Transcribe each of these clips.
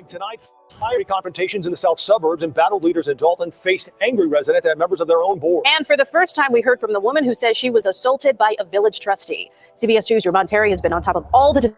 Tonight, fiery confrontations in the south suburbs and battle leaders in Dalton faced angry residents and members of their own board. And for the first time, we heard from the woman who says she was assaulted by a village trustee. CBS News' Robb has been on top of all the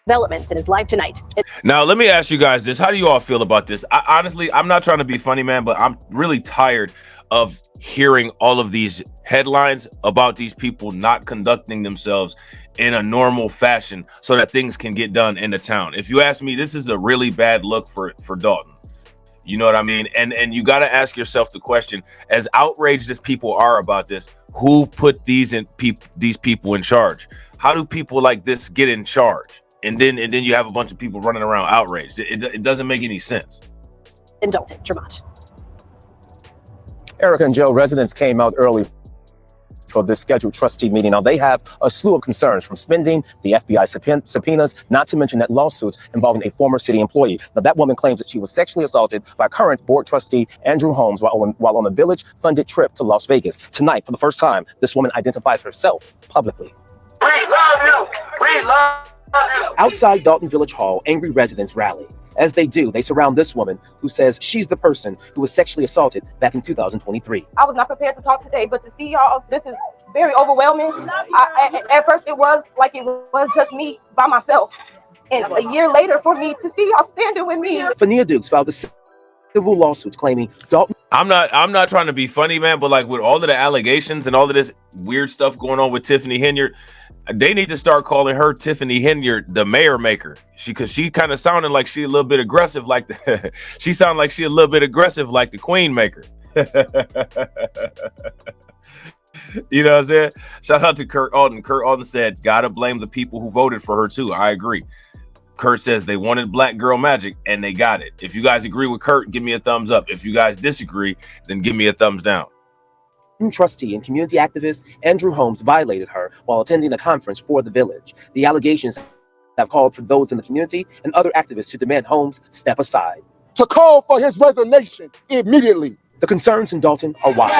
developments and is live tonight. Now, let me ask you guys this. How do you all feel about this? Honestly, I'm not trying to be funny, man, but I'm really tired of hearing all of these headlines about these people not conducting themselves in a normal fashion so that things can get done in the town. If you ask me, this is a really bad look for Dalton. You know what I mean? And you got to ask yourself the question, as outraged as people are about this, who put these people in charge? How do people like this get in charge? And then you have a bunch of people running around outraged. It doesn't make any sense. In Dalton, Jermont. Erica and Joe, residents came out early for this scheduled trustee meeting. Now, they have a slew of concerns, from spending, the FBI subpoenas, not to mention that lawsuits involving a former city employee. Now, that woman claims that she was sexually assaulted by current board trustee Andrew Holmes while on a village-funded trip to Las Vegas. Tonight, for the first time, this woman identifies herself publicly. We love you! We love you! Outside Dalton Village Hall, angry residents rally. As they do, they surround this woman who says she's the person who was sexually assaulted back in 2023. I was not prepared to talk today, but to see y'all, this is very overwhelming. At first, it was like it was just me by myself. And a year later, for me to see y'all standing with me. Fania Dukes filed a civil lawsuit claiming Dalton. I'm not trying to be funny, man, but like with all of the allegations and all of this weird stuff going on with Tiffany Henyard, they need to start calling her Tiffany Henyard the mayor maker. Because she kind of sounded like she a little bit aggressive, like the she sounded like she a little bit aggressive like the queen maker. You know what I'm saying? Shout out to Kurt Alden. Kurt Alden said, gotta blame the people who voted for her too. I agree. Kurt says they wanted black girl magic and they got it. If you guys agree with Kurt, give me a thumbs up. If you guys disagree, then give me a thumbs down. Trustee and community activist Andrew Holmes violated her while attending a conference for the village. The allegations have called for those in the community and other activists to demand Holmes step aside. To call for his resignation immediately. The concerns in Dalton are wide.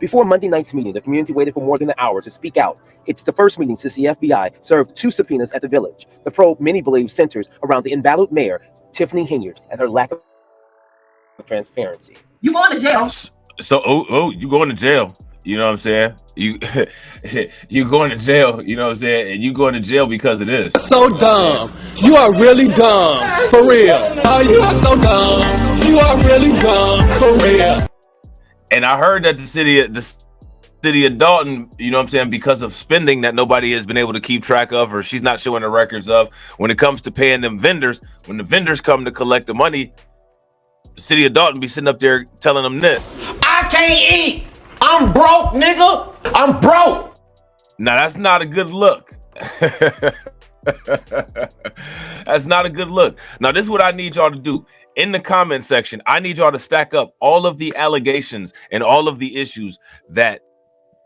Before Monday night's meeting, the community waited for more than an hour to speak out. It's the first meeting since the FBI served 2 subpoenas at the village. The probe, many believe, centers around the embattled mayor, Tiffany Henyard, and her lack of transparency. You going to jail? So, you going to jail. You know what I'm saying? You going to jail, you know what I'm saying? And you going to jail because of this. So dumb. You are really dumb. For real. Oh, you are so dumb. You are really dumb. For real. And I heard that the city of Dalton, you know what I'm saying, because of spending that nobody has been able to keep track of, or she's not showing the records of, when it comes to paying them vendors, when the vendors come to collect the money, the city of Dalton be sitting up there telling them this. I can't eat. I'm broke, nigga. I'm broke. Now, that's not a good look. That's not a good look. Now, this is what I need y'all to do. In the comment section, I need y'all to stack up all of the allegations and all of the issues that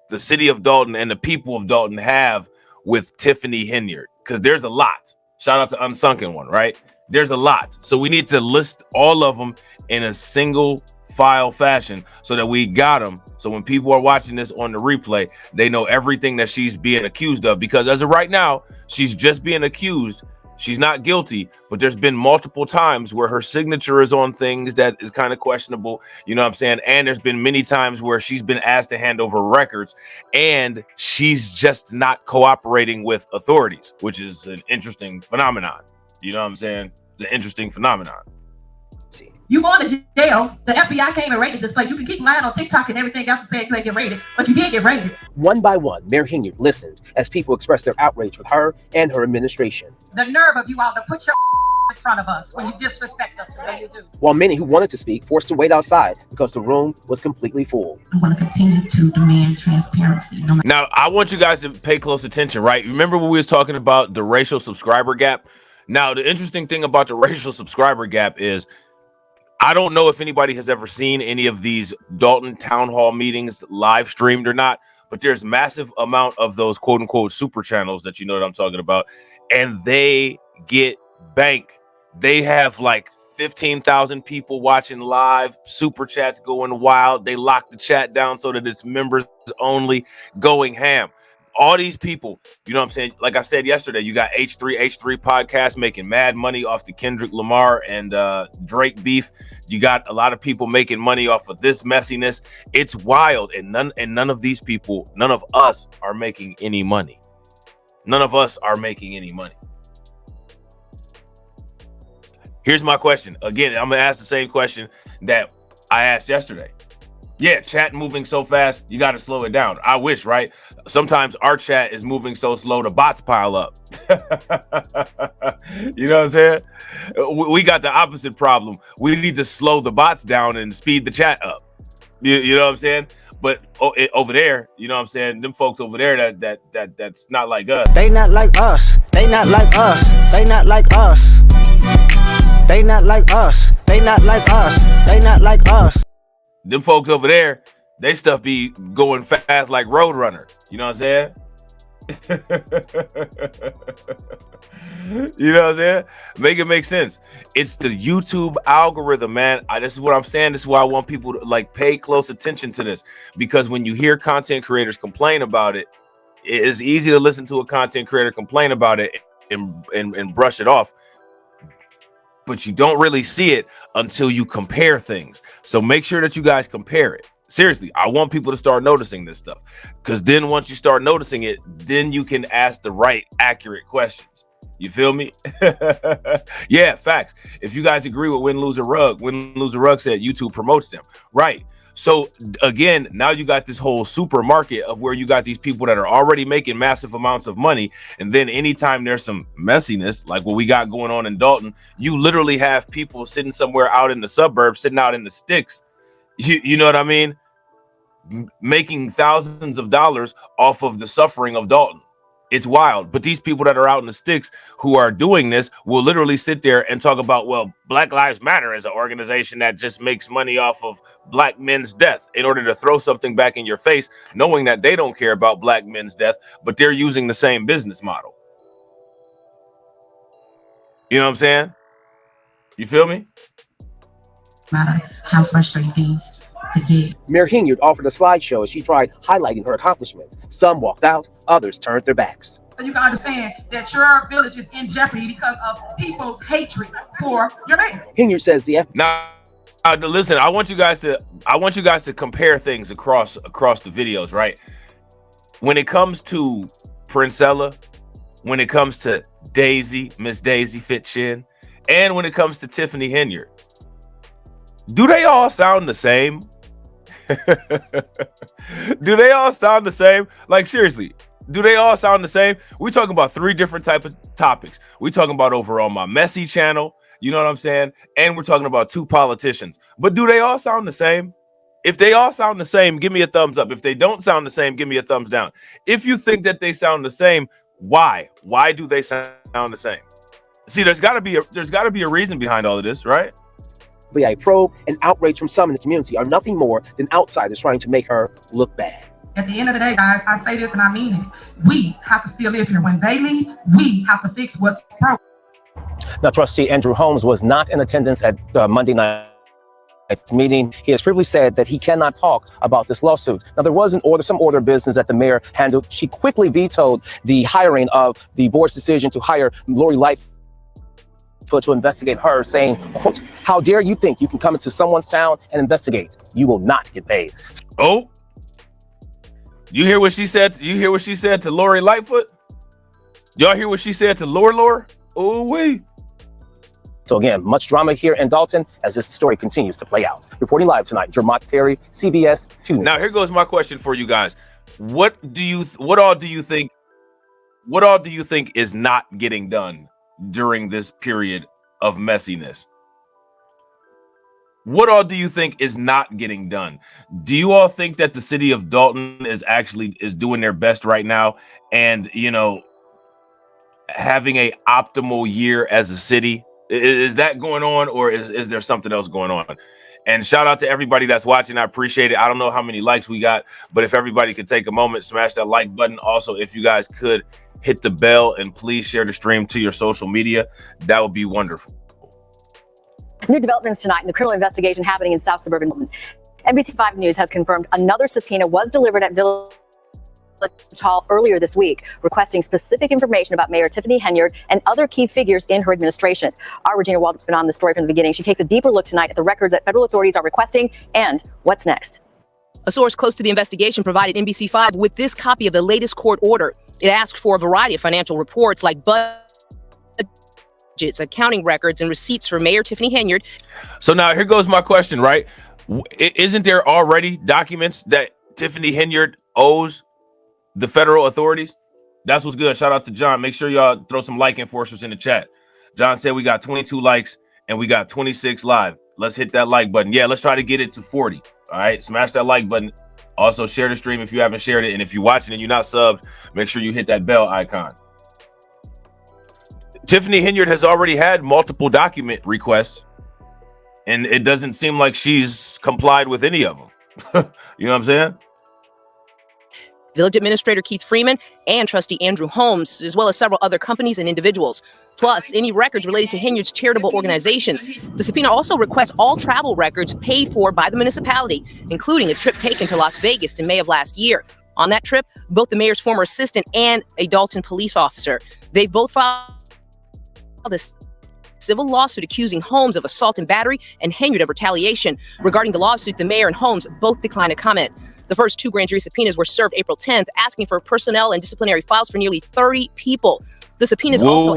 the city of Dalton and the people of Dalton have with Tiffany Henyard, because there's a lot. Shout out to Unsunken One, right? There's a lot. So we need to list all of them in a single file fashion so that we got them. So when people are watching this on the replay, they know everything that she's being accused of, because as of right now, she's just being accused. She's not guilty, but there's been multiple times where her signature is on things that is kind of questionable. You know what I'm saying? And there's been many times where she's been asked to hand over records and she's just not cooperating with authorities, which is an interesting phenomenon. You know what I'm saying? It's an interesting phenomenon. You going to jail. The FBI came and raided this place. You can keep lying on TikTok and everything else and saying you ain't get raided, but you did get raided. One by one, Mayor Henyard listened as people expressed their outrage with her and her administration. The nerve of you all to put your in front of us when you disrespect us the way you do. While many who wanted to speak forced to wait outside because the room was completely full. I want to continue to demand transparency. Now, I want you guys to pay close attention, right? Remember when we was talking about the racial subscriber gap? Now, the interesting thing about the racial subscriber gap is I don't know if anybody has ever seen any of these Dalton town hall meetings live streamed or not, but there's massive amount of those quote unquote super channels that you know what I'm talking about. And they get bank. They have like 15,000 people watching live, super chats going wild. They lock the chat down so that it's members only, going ham. all these people, you know what I'm saying? Like I said yesterday, you got H3 podcast making mad money off the Kendrick Lamar and Drake beef. You got a lot of people making money off of this messiness. It's wild, and none of these people, none of us are making any money. None of us are making any money. Here's my question. Again, I'm gonna ask the same question that I asked yesterday. Yeah, chat moving so fast, you got to slow it down. I wish, right? Sometimes our chat is moving so slow, the bots pile up. You know what I'm saying? We got the opposite problem. We need to slow the bots down and speed the chat up. You know what I'm saying? But over there, you know what I'm saying? Them folks over there that's not like us. They not like us. They not like us. They not like us. They not like us. They not like us. They not like us. Them folks over there, they stuff be going fast like Roadrunner. You know what I'm saying? You know what I'm saying? Make it make sense. It's the YouTube algorithm, man. This is what I'm saying. This is why I want people to like pay close attention to this, because when you hear content creators complain about it, it's easy to listen to a content creator complain about it and brush it off. But you don't really see it until you compare things. So make sure that you guys compare it. Seriously, I want people to start noticing this stuff, because then once you start noticing it, then you can ask the right, accurate questions. You feel me? Yeah, facts. If you guys agree with Win, Lose, or Rug said YouTube promotes them. Right. So again, now you got this whole supermarket of where you got these people that are already making massive amounts of money. And then anytime there's some messiness, like what we got going on in Dalton, you literally have people sitting somewhere out in the suburbs, sitting out in the sticks. You know what I mean? Making thousands of dollars off of the suffering of Dalton. It's wild. But these people that are out in the sticks who are doing this will literally sit there and talk about, well, Black Lives Matter is an organization that just makes money off of black men's death in order to throw something back in your face, knowing that they don't care about black men's death, but they're using the same business model. You know what I'm saying? You feel me? Matter how frustrating things could get. Mayor Henyard offered a slideshow as she tried highlighting her accomplishments. Some walked out, others turned their backs. So you can understand that your village is in jeopardy because of people's hatred for your mayor. Henyard says the Now, listen, I want you guys to compare things across the videos, right? When it comes to Princella, when it comes to Daisy, Miss Daisy Fitchin, and when it comes to Tiffany Henyard, do they all sound the same? Do they all sound the same? Like, seriously, do they all sound the same? We're talking about 3 different type of topics. We're talking about over on my messy channel, you know what I'm saying? And we're talking about 2 politicians. But do they all sound the same? If they all sound the same, give me a thumbs up. If they don't sound the same, give me a thumbs down. If you think that they sound the same, why? Why do they sound the same? See, there's got to be a reason behind all of this, right? FBI probe and outrage from some in the community are nothing more than outsiders trying to make her look bad. At the end of the day, guys, I say this and I mean this. We have to still live here. When they leave, we have to fix what's broken. Now, Trustee Andrew Holmes was not in attendance at Monday night's meeting. He has previously said that he cannot talk about this lawsuit. Now, there was some order of business that the mayor handled. She quickly vetoed the hiring of the board's decision to hire Lori Lightfoot to investigate her, saying, quote, "How dare you think you can come into someone's town and investigate? You will not get paid." Oh, you hear what she said? You hear what she said to Lori Lightfoot? Y'all hear what she said to Lore? Oh, wait. So again, much drama here in Dalton as this story continues to play out. Reporting live tonight, Jermont Terry, CBS 2 News. Now here goes my question for you guys. What all do you think is not getting done during this period of messiness? What all do you think is not getting done? Do you all think that the city of Dalton is doing their best right now and, having a optimal year as a city? Is that going on, or is there something else going on? And shout out to everybody that's watching. I appreciate it. I don't know how many likes we got, but if everybody could take a moment, smash that like button. Also, if you guys could hit the bell and please share the stream to your social media, that would be wonderful. New developments tonight in the criminal investigation happening in South Suburban Dalton. NBC5 News has confirmed another subpoena was delivered at Village Hall earlier this week, requesting specific information about Mayor Tiffany Henyard and other key figures in her administration. Our Regina Waldrop's been on the story from the beginning. She takes a deeper look tonight at the records that federal authorities are requesting and what's next. A source close to the investigation provided NBC5 with this copy of the latest court order. It asked for a variety of financial reports like budgets, accounting records, and receipts for Mayor Tiffany Henyard. So now here goes my question, right? Isn't there already documents that Tiffany Henyard owes the federal authorities? That's what's good. Shout out to John. Make sure y'all throw some like enforcers in the chat. John said we got 22 likes and we got 26 live. Let's hit that like button. Yeah, let's try to get it to 40. All right, smash that like button. Also share the stream if you haven't shared it. And if you're watching and you're not subbed, make sure you hit that bell icon. Tiffany Henyard has already had multiple document requests, and it doesn't seem like she's complied with any of them. You know what I'm saying? Village Administrator Keith Freeman and Trustee Andrew Holmes, as well as several other companies and individuals, plus any records related to Henyard's charitable organizations. The subpoena also requests all travel records paid for by the municipality, including a trip taken to Las Vegas in May of last year. On that trip, both the mayor's former assistant and a Dalton police officer, they both filed this civil lawsuit accusing Holmes of assault and battery and Henyard of retaliation. Regarding the lawsuit, the mayor and Holmes both declined to comment. The first two grand jury subpoenas were served April 10th, asking for personnel and disciplinary files for nearly 30 people. The subpoenas also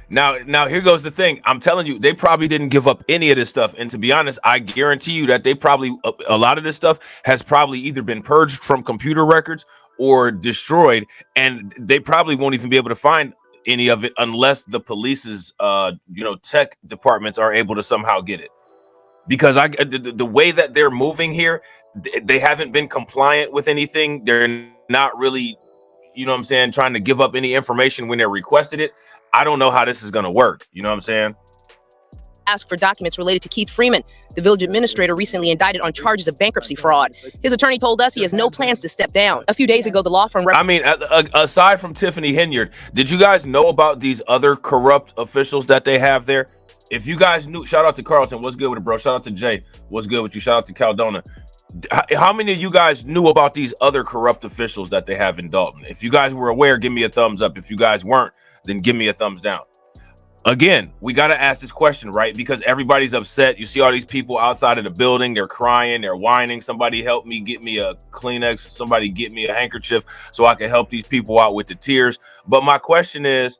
Now here goes the thing. I'm telling you, they probably didn't give up any of this stuff. And to be honest, I guarantee you that they probably, a lot of this stuff has probably either been purged from computer records or destroyed. And they probably won't even be able to find any of it unless the police's, tech departments are able to somehow get it. Because the way that they're moving here, they haven't been compliant with anything. They're not really, you know what I'm saying, trying to give up any information when they're requested it. I don't know how this is going to work. You know what I'm saying? Asked for documents related to Keith Freeman, the village administrator recently indicted on charges of bankruptcy fraud. His attorney told us he has no plans to step down. A few days ago, the law firm... aside from Tiffany Henyard, did you guys know about these other corrupt officials that they have there? If you guys knew, shout out to Carlton. What's good with it, bro? Shout out to Jay. What's good with you? Shout out to Caldona. How many of you guys knew about these other corrupt officials that they have in Dalton? If you guys were aware, give me a thumbs up. If you guys weren't, then give me a thumbs down. Again, we got to ask this question, right? Because everybody's upset. You see all these people outside of the building. They're crying. They're whining. Somebody help me, get me a Kleenex. Somebody get me a handkerchief so I can help these people out with the tears. But my question is,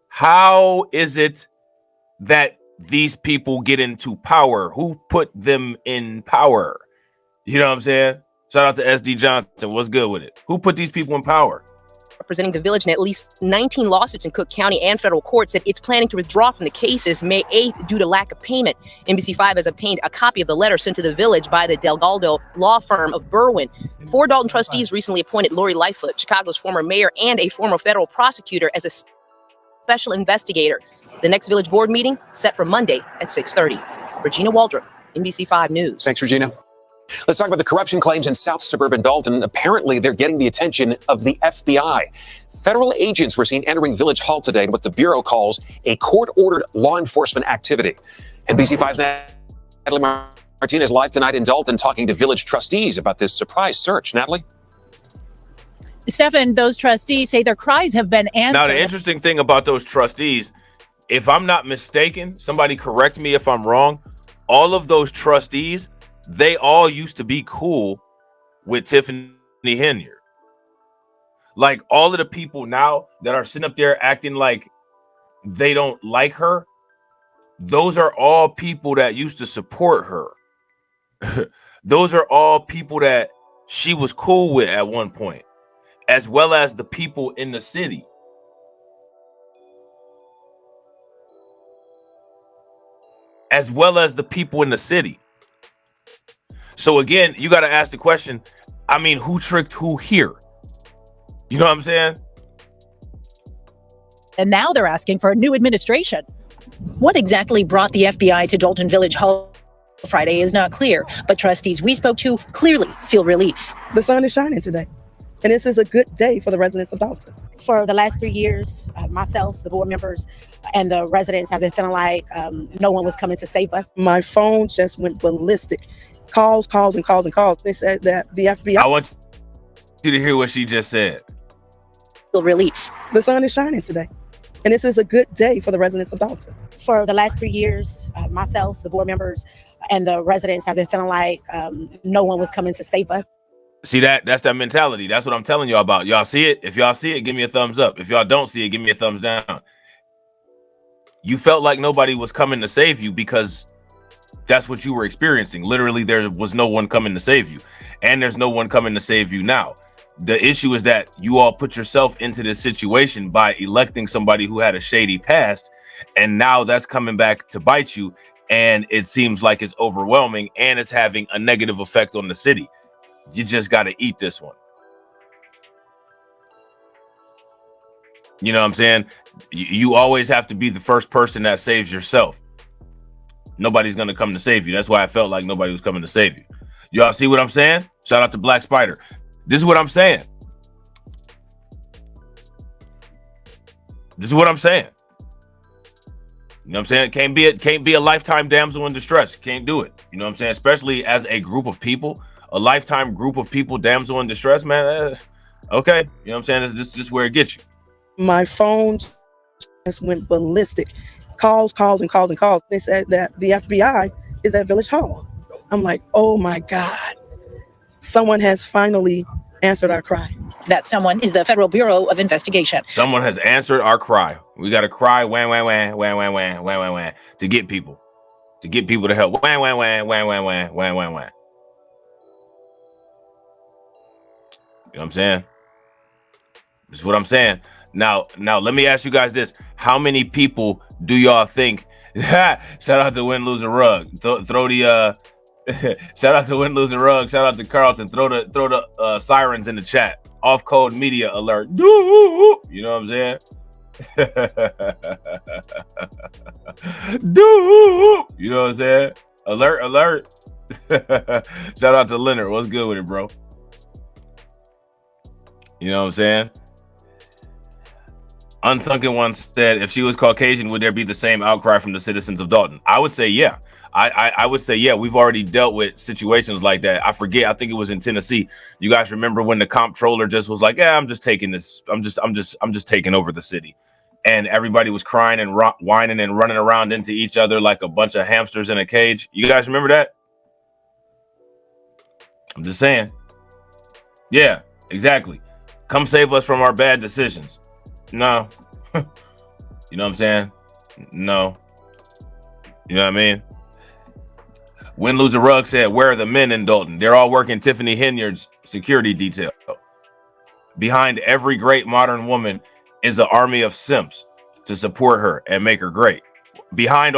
how is it that these people get into power? Who put them in power? You know what I'm saying? Shout out to SD Johnson. What's good with it? Who put these people in power? Representing the village in at least 19 lawsuits in Cook County and federal court, said it's planning to withdraw from the cases May 8th due to lack of payment. NBC5 has obtained a copy of the letter sent to the village by the Delgado law firm of Berwyn. 4 Dalton trustees recently appointed Lori Lightfoot, Chicago's former mayor and a former federal prosecutor, as a special investigator. The next village board meeting set for Monday at 6:30. Regina Waldrop, NBC5 News. Thanks, Regina. Let's talk about the corruption claims in South Suburban Dalton. Apparently, they're getting the attention of the FBI. Federal agents were seen entering Village Hall today in what the Bureau calls a court-ordered law enforcement activity. NBC5's Natalie Martinez live tonight in Dalton talking to village trustees about this surprise search. Natalie? Stefan, those trustees say their cries have been answered. Now, the interesting thing about those trustees, if I'm not mistaken, somebody correct me if I'm wrong, all of those trustees, they all used to be cool with Tiffany Henyard. Like, all of the people now that are sitting up there acting like they don't like her, those are all people that used to support her. Those are all people that she was cool with at one point, as well as the people in the city. As well as the people in the city. So again, you got to ask the question, I mean, who tricked who here? You know what I'm saying? And now they're asking for a new administration. What exactly brought the FBI to Dalton Village Hall Friday is not clear, but trustees we spoke to clearly feel relief. The sun is shining today, and this is a good day for the residents of Dalton. For the last 3 years, myself, the board members, and the residents have been feeling like no one was coming to save us. My phone just went ballistic. Calls. They said that the FBI... I want you to hear what she just said. Relief. The sun is shining today. And this is a good day for the residents of Dalton. For the last 3 years, myself, the board members, and the residents have been feeling like no one was coming to save us. See that's that mentality. That's what I'm telling y'all about. Y'all see it? If y'all see it, give me a thumbs up. If y'all don't see it, give me a thumbs down. You felt like nobody was coming to save you because that's what you were experiencing. Literally, there was no one coming to save you. And there's no one coming to save you now. The issue is that you all put yourself into this situation by electing somebody who had a shady past. And now that's coming back to bite you. And it seems like it's overwhelming and it's having a negative effect on the city. You just got to eat this one. You know what I'm saying? You always have to be the first person that saves yourself. Nobody's going to come to save you. That's why I felt like nobody was coming to save you. Y'all see what I'm saying? Shout out to Black Spider. This is what I'm saying. This is what I'm saying. You know what I'm saying? Can't be a lifetime damsel in distress. Can't do it. You know what I'm saying? Especially as a group of people, a lifetime group of people, damsel in distress, man. Okay. You know what I'm saying? This is where it gets you. My phone just went ballistic. Calls. They said that the FBI is at Village Hall. I'm like, oh my God. Someone has finally answered our cry. That someone is the Federal Bureau of Investigation. Someone has answered our cry. We got to cry, wham, wham, wham, wham, wham, wham, wham, wham, wham, to get people to help. Wham, wham, wham, wham, wham, wham, wham, wham, wham. You know what I'm saying? This is what I'm saying. Now, let me ask you guys this. How many people do y'all think? Shout out to Win, Lose, or Rug. Throw the shout out to Win, Lose, or Rug. Shout out to Carlton. Throw the sirens in the chat. Off code media alert. You know what I'm saying? You know what I'm saying? Alert. Shout out to Leonard. What's good with it, bro? You know what I'm saying? Unsunken one said, if she was Caucasian, would there be the same outcry from the citizens of Dalton? I would say, yeah. I would say, yeah, we've already dealt with situations like that. I forget. I think it was in Tennessee. You guys remember when the comptroller just was like, yeah, I'm just taking this. I'm just taking over the city. And everybody was crying and whining and running around into each other like a bunch of hamsters in a cage. You guys remember that? I'm just saying. Yeah, exactly. Come save us from our bad decisions. No. You know what I'm saying? No. You know what I mean? Win, Lose, or Rug said, where are the men in Dalton? They're all working Tiffany Henyard's security detail. Behind every great modern woman is an army of simps to support her and make her great. Behind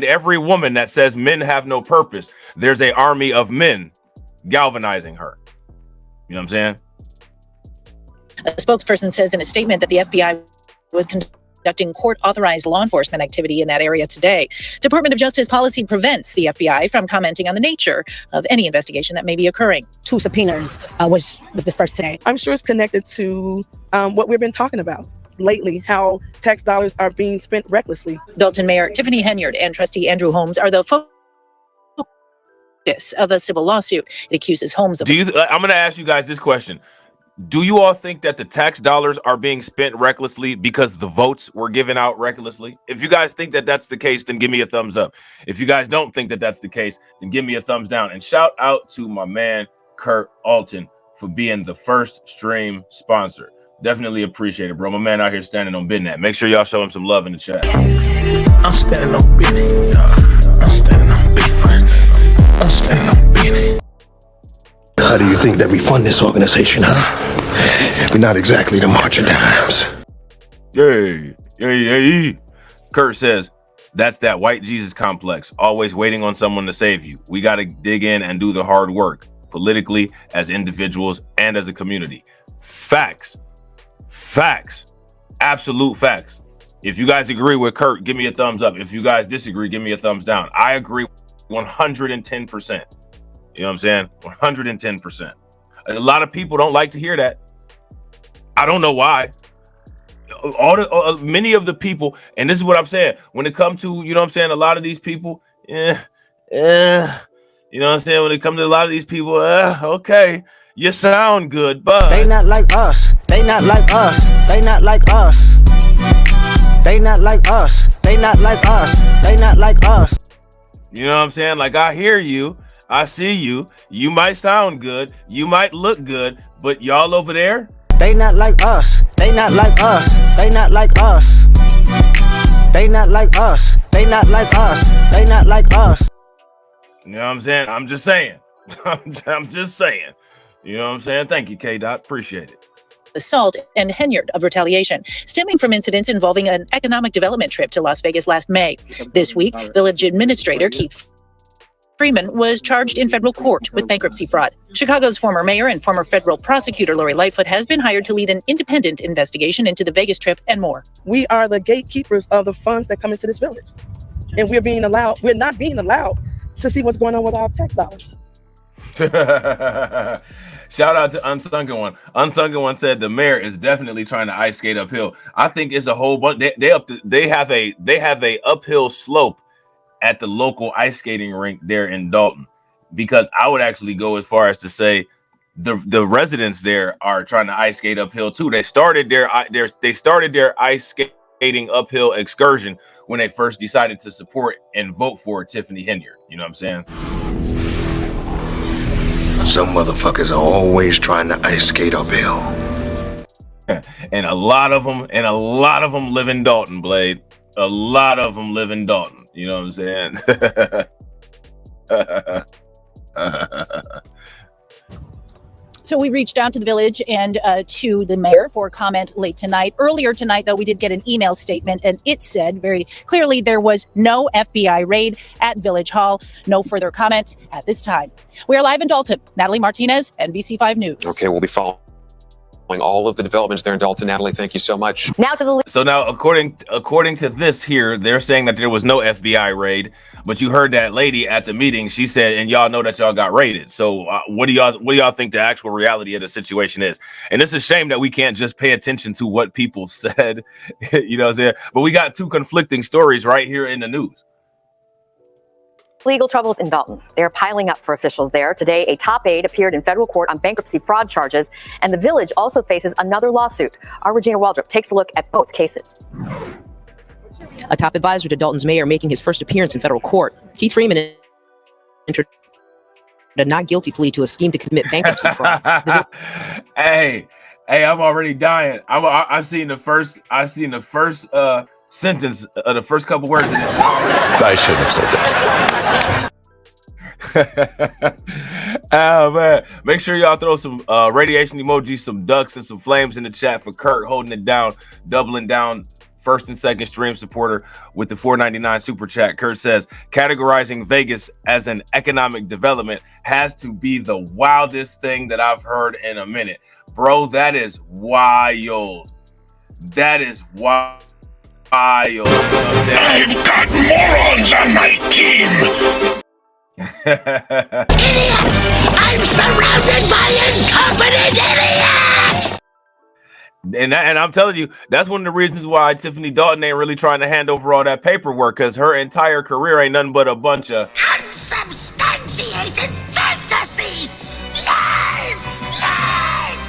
every woman that says men have no purpose, there's an army of men galvanizing her. You know what I'm saying? A spokesperson says in a statement that the FBI was conducting court-authorized law enforcement activity in that area today. Department of Justice policy prevents the FBI from commenting on the nature of any investigation that may be occurring. 2 subpoenas was dispersed today. I'm sure it's connected to what we've been talking about lately, how tax dollars are being spent recklessly. Dalton Mayor Tiffany Henyard and Trustee Andrew Holmes are the focus of a civil lawsuit. It accuses Holmes of... I'm going to ask you guys this question. Do you all think that the tax dollars are being spent recklessly because the votes were given out recklessly? If you guys think that that's the case, then give me a thumbs up. If you guys don't think that that's the case, then give me a thumbs down. And shout out to my man, Kurt Alton, for being the first stream sponsor. Definitely appreciate it, bro. My man out here standing on business. Make sure y'all show him some love in the chat. I'm standing on business. I'm standing on business. I'm standing on business. How do you think that we fund this organization, huh? We're not exactly the March of Dimes. Hey. Kurt says, that's that white Jesus complex, always waiting on someone to save you. We got to dig in and do the hard work, politically, as individuals, and as a community. Facts. Absolute facts. If you guys agree with Kurt, give me a thumbs up. If you guys disagree, give me a thumbs down. I agree 110%. You know what I'm saying? 110%. A lot of people don't like to hear that. I don't know why. Many of the people, and this is what I'm saying, when it comes to, you know what I'm saying, a lot of these people, you know what I'm saying, when it comes to a lot of these people, okay, You sound good, but they not like us. They not like us. They not like us. They not like us. They not like us. They not like us. You know what I'm saying? Like, I hear you. I see you. You might sound good. You might look good, but y'all over there, they not like us. They not like us. They not like us. They not like us. They not like us. They not like us. you know what I'm saying? I'm just saying. I'm just saying. You know what I'm saying? Thank you, K-Dot. Appreciate it. Assault and Henyard of retaliation, stemming from incidents involving an economic development trip to Las Vegas last May. This week, village administrator Keith Freeman was charged in federal court with bankruptcy fraud. Chicago's former mayor and former federal prosecutor Lori Lightfoot has been hired to lead an independent investigation into the Vegas trip and more. We are the gatekeepers of the funds that come into this village. And we're not being allowed to see what's going on with our tax dollars. Shout out to Unsunken One. Unsunken One said the mayor is definitely trying to ice skate uphill. I think it's a whole bunch. They have a uphill slope at the local ice skating rink there in Dalton, because I would actually go as far as to say the residents there are trying to ice skate uphill too. They started their ice skating uphill excursion when they first decided to support and vote for Tiffany Henyard. You know what I'm saying? Some motherfuckers are always trying to ice skate uphill. And a lot of them live in Dalton, Blade. A lot of them live in Dalton. You know what I'm saying? So we reached out to the village and to the mayor for comment late tonight. Earlier tonight, though, we did get an email statement, and it said very clearly there was no FBI raid at Village Hall. No further comment at this time. We are live in Dalton. Natalie Martinez, NBC5 News. Okay, we'll be following all of the developments there in Dalton. Natalie, thank you so much. Now to the So now, according to this here, they're saying that there was no FBI raid, but you heard that lady at the meeting. She said, and y'all know that y'all got raided. So what do y'all think the actual reality of the situation is? And it's a shame that we can't just pay attention to what people said, you know what I'm saying? But we got two conflicting stories right here in the news. legal troubles in Dalton. They're piling up for officials there. Today, a top aide appeared in federal court on bankruptcy fraud charges, and the village also faces another lawsuit. Our Regina Waldrop takes a look at both cases. A top advisor to Dalton's mayor making his first appearance in federal court. Keith Freeman entered a not guilty plea to a scheme to commit bankruptcy fraud. Hey, I'm already dying. I seen the first sentence of the first couple words of this. I shouldn't have said that. Oh man, make sure y'all throw some radiation emojis, some ducks, and some flames in the chat for Kurt holding it down, doubling down. First and second stream supporter with the $4.99 super chat. Kurt says, categorizing Vegas as an economic development has to be the wildest thing that I've heard in a minute. Bro, that is wild. That is wild. I've got morons on my team. Idiots! I'm surrounded by incompetent idiots! And I'm telling you, that's one of the reasons why Tiffany Dalton ain't really trying to hand over all that paperwork, because her entire career ain't nothing but a bunch of unsubstantiated fantasy! Lies! Lies!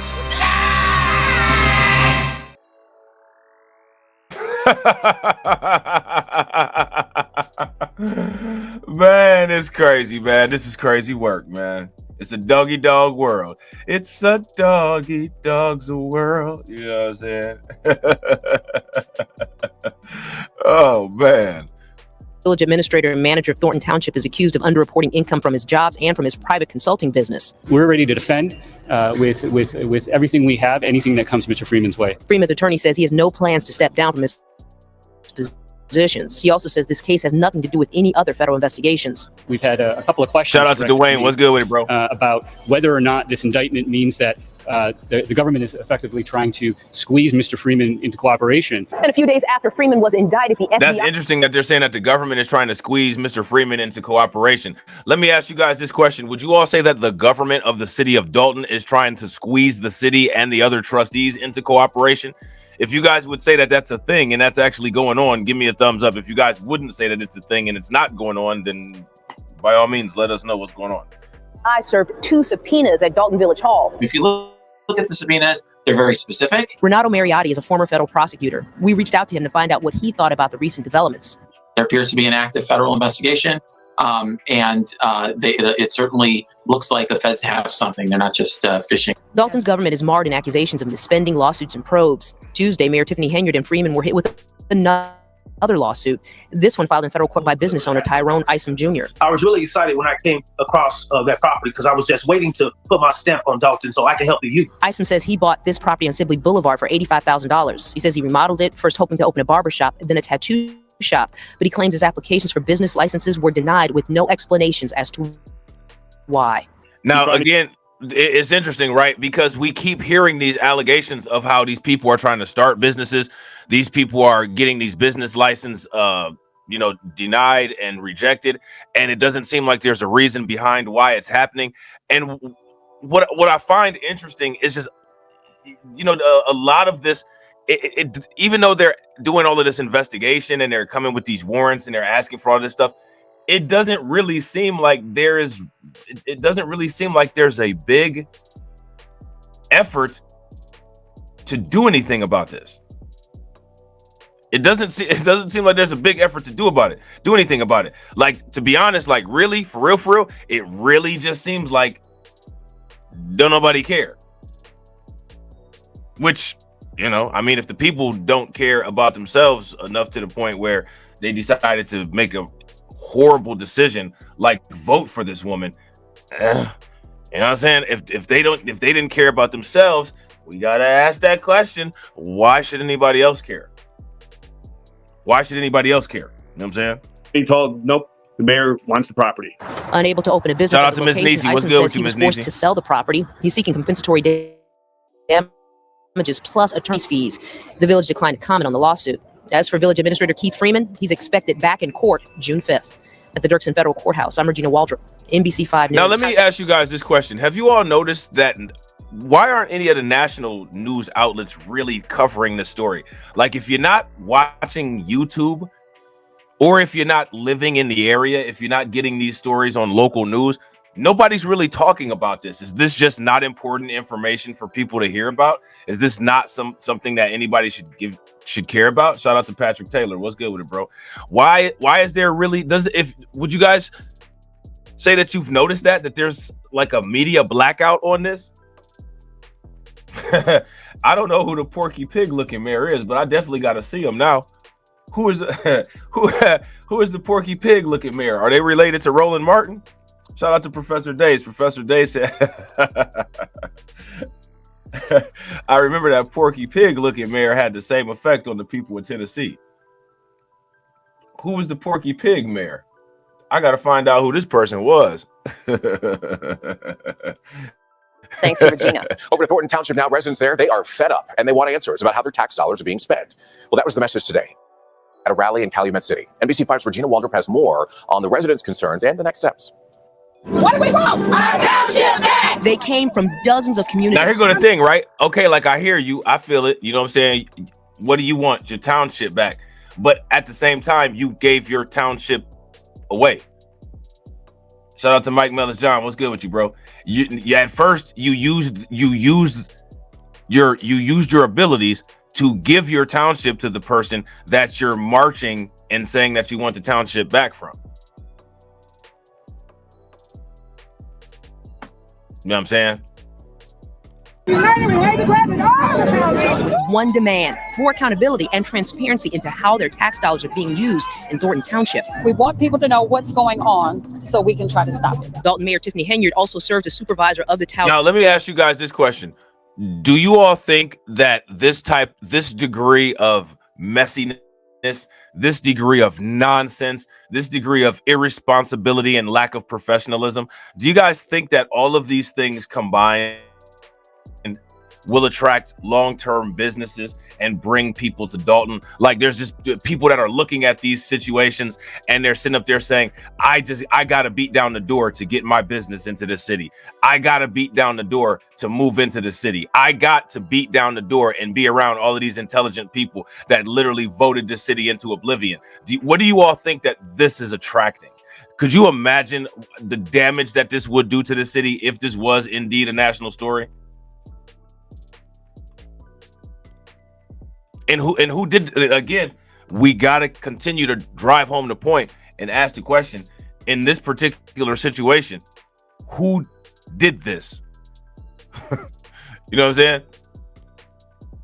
lies! Man, it's crazy, man. This is crazy work, man. It's a doggy dog world. It's a doggy dog's world. You know what I'm saying? Oh, man. Village administrator and manager of Thornton Township is accused of underreporting income from his jobs and from his private consulting business. We're ready to defend with everything we have, anything that comes Mr. Freeman's way. Freeman's attorney says he has no plans to step down from his positions. He also says this case has nothing to do with any other federal investigations. We've had a couple of questions. Shout out to Dwayne. What's good with it, bro? About whether or not this indictment means that the government is effectively trying to squeeze Mr. Freeman into cooperation. And a few days after Freeman was indicted, the FBI... That's interesting that they're saying that the government is trying to squeeze Mr. Freeman into cooperation. Let me ask you guys this question. Would you all say that the government of the city of Dalton is trying to squeeze the city and the other trustees into cooperation? If you guys would say that that's a thing and that's actually going on, give me a thumbs up. If you guys wouldn't say that it's a thing and it's not going on, then by all means, let us know what's going on. I served 2 subpoenas at Dalton Village Hall. If you look at the subpoenas, they're very specific. Renato Mariotti is a former federal prosecutor. We reached out to him to find out what he thought about the recent developments. There appears to be an active federal investigation, it certainly looks like the feds have something. They're not just fishing. Dalton's government is marred in accusations of misspending, lawsuits, and probes. Tuesday, Mayor Tiffany Henyard and Freeman were hit with another lawsuit. This one filed in federal court by business owner Tyrone Isom Jr. I was really excited when I came across that property because I was just waiting to put my stamp on Dalton so I can help the youth. Isom says he bought this property on Sibley Boulevard for $85,000. He says he remodeled it, first hoping to open a barber shop, then a tattoo shop, but he claims his applications for business licenses were denied with no explanations as to why. Now, again, it's interesting, right? Because we keep hearing these allegations of how these people are trying to start businesses. These people are getting these business license, denied and rejected. And it doesn't seem like there's a reason behind why it's happening. And what I find interesting is just, a lot of this, even though they're doing all of this investigation and they're coming with these warrants and they're asking for all this stuff, it doesn't really seem like there's a big effort to do anything about this. It doesn't seem like there's a big effort to do anything about it. Like, to be honest, like, really, for real, it really just seems like don't nobody care. Which, if the people don't care about themselves enough to the point where they decided to make a horrible decision, like vote for this woman, you know what I'm saying? If they didn't care about themselves, we gotta ask that question: why should anybody else care? Why should anybody else care? You know what I'm saying? He told, nope, the mayor wants the property. Unable to open a business. Shout out to Ms. Nisi. What's good with you, Ms. He was forced Nisi? to sell the property. He's seeking compensatory damages plus attorney's fees. The village declined to comment on the lawsuit. As for Village Administrator Keith Freeman, he's expected back in court June 5th at the Dirksen Federal Courthouse. I'm Regina Waldrop, NBC 5 News. Now, let me ask you guys this question. Have you all noticed that why aren't any of the national news outlets really covering this story? Like, if you're not watching YouTube, or if you're not living in the area, if you're not getting these stories on local news, nobody's really talking about this. Is this just not important information for people to hear about? Is this not something that anybody should care about? Shout out to Patrick Taylor. What's good with it, bro? Why is there really would you guys say that you've noticed that there's like a media blackout on this? I don't know who the Porky Pig looking mayor is, but I definitely got to see him now. Who is the Porky Pig looking mayor? Are they related to Roland Martin? Shout out to Professor Days. Professor Days said, I remember that Porky Pig looking mayor had the same effect on the people in Tennessee. Who was the Porky Pig mayor? I got to find out who this person was. Thanks to Regina. Over at Thornton Township now, residents there, they are fed up and they want answers about how their tax dollars are being spent. Well, that was the message today at a rally in Calumet City. NBC 5's Regina Waldrop has more on the residents' concerns and the next steps. What do we want? Our township back! They came from dozens of communities. Now, here's the thing, right? Okay, like, I hear you. I feel it. You know what I'm saying? What do you want? Your township back. But at the same time, you gave your township away. Shout out to Mike Mellis John. What's good with you, bro? You at first you used your abilities to give your township to the person that you're marching and saying that you want the township back from. You know what I'm saying? With one demand: more accountability and transparency into how their tax dollars are being used in Thornton Township. We want people to know what's going on so we can try to stop it. Dalton Mayor Tiffany Henyard also serves as supervisor of the town. Now, let me ask you guys this question. Do you all think that this degree of messiness, this degree of nonsense, this degree of irresponsibility and lack of professionalism, do you guys think that all of these things combined will attract long-term businesses and bring people to Dalton? Like, there's just people that are looking at these situations and they're sitting up there saying, I gotta beat down the door to get my business into the city. I gotta beat down the door to move into the city. I got to beat down the door and be around all of these intelligent people that literally voted the city into oblivion. What do you all think that this is attracting? Could you imagine the damage that this would do to the city if this was indeed a national story? And who did, again, we got to continue to drive home the point and ask the question, in this particular situation, who did this? You know what I'm saying?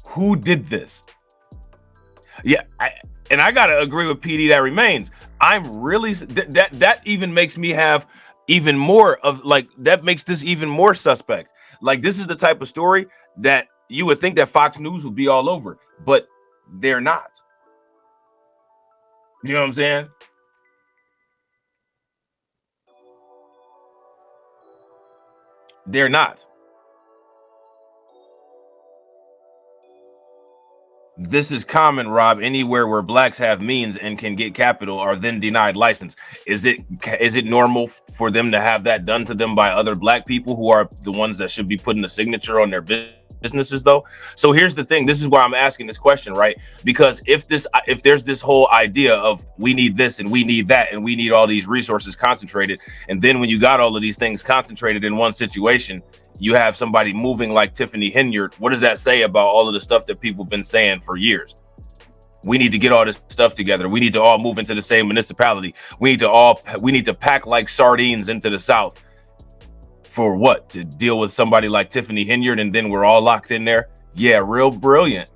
Who did this? Yeah, I got to agree with PD that remains. I'm really, that even makes me have even more of, like, that makes this even more suspect. Like, this is the type of story that you would think that Fox News would be all over, but they're not. You know what I'm saying? They're not. This is common, Rob. Anywhere where blacks have means and can get capital are then denied license. Is it normal for them to have that done to them by other black people who are the ones that should be putting the signature on their businesses, though? So here's the thing. This is why I'm asking this question, right? Because if there's this whole idea of we need this and we need that and we need all these resources concentrated, and then when you got all of these things concentrated in one situation, you have somebody moving like Tiffany Henyard. What does that say about all of the stuff that people have been saying for years? We need to get all this stuff together. We need to all move into the same municipality. We need to pack like sardines into the South. For what? To deal with somebody like Tiffany Henyard, and then we're all locked in there? Yeah, real brilliant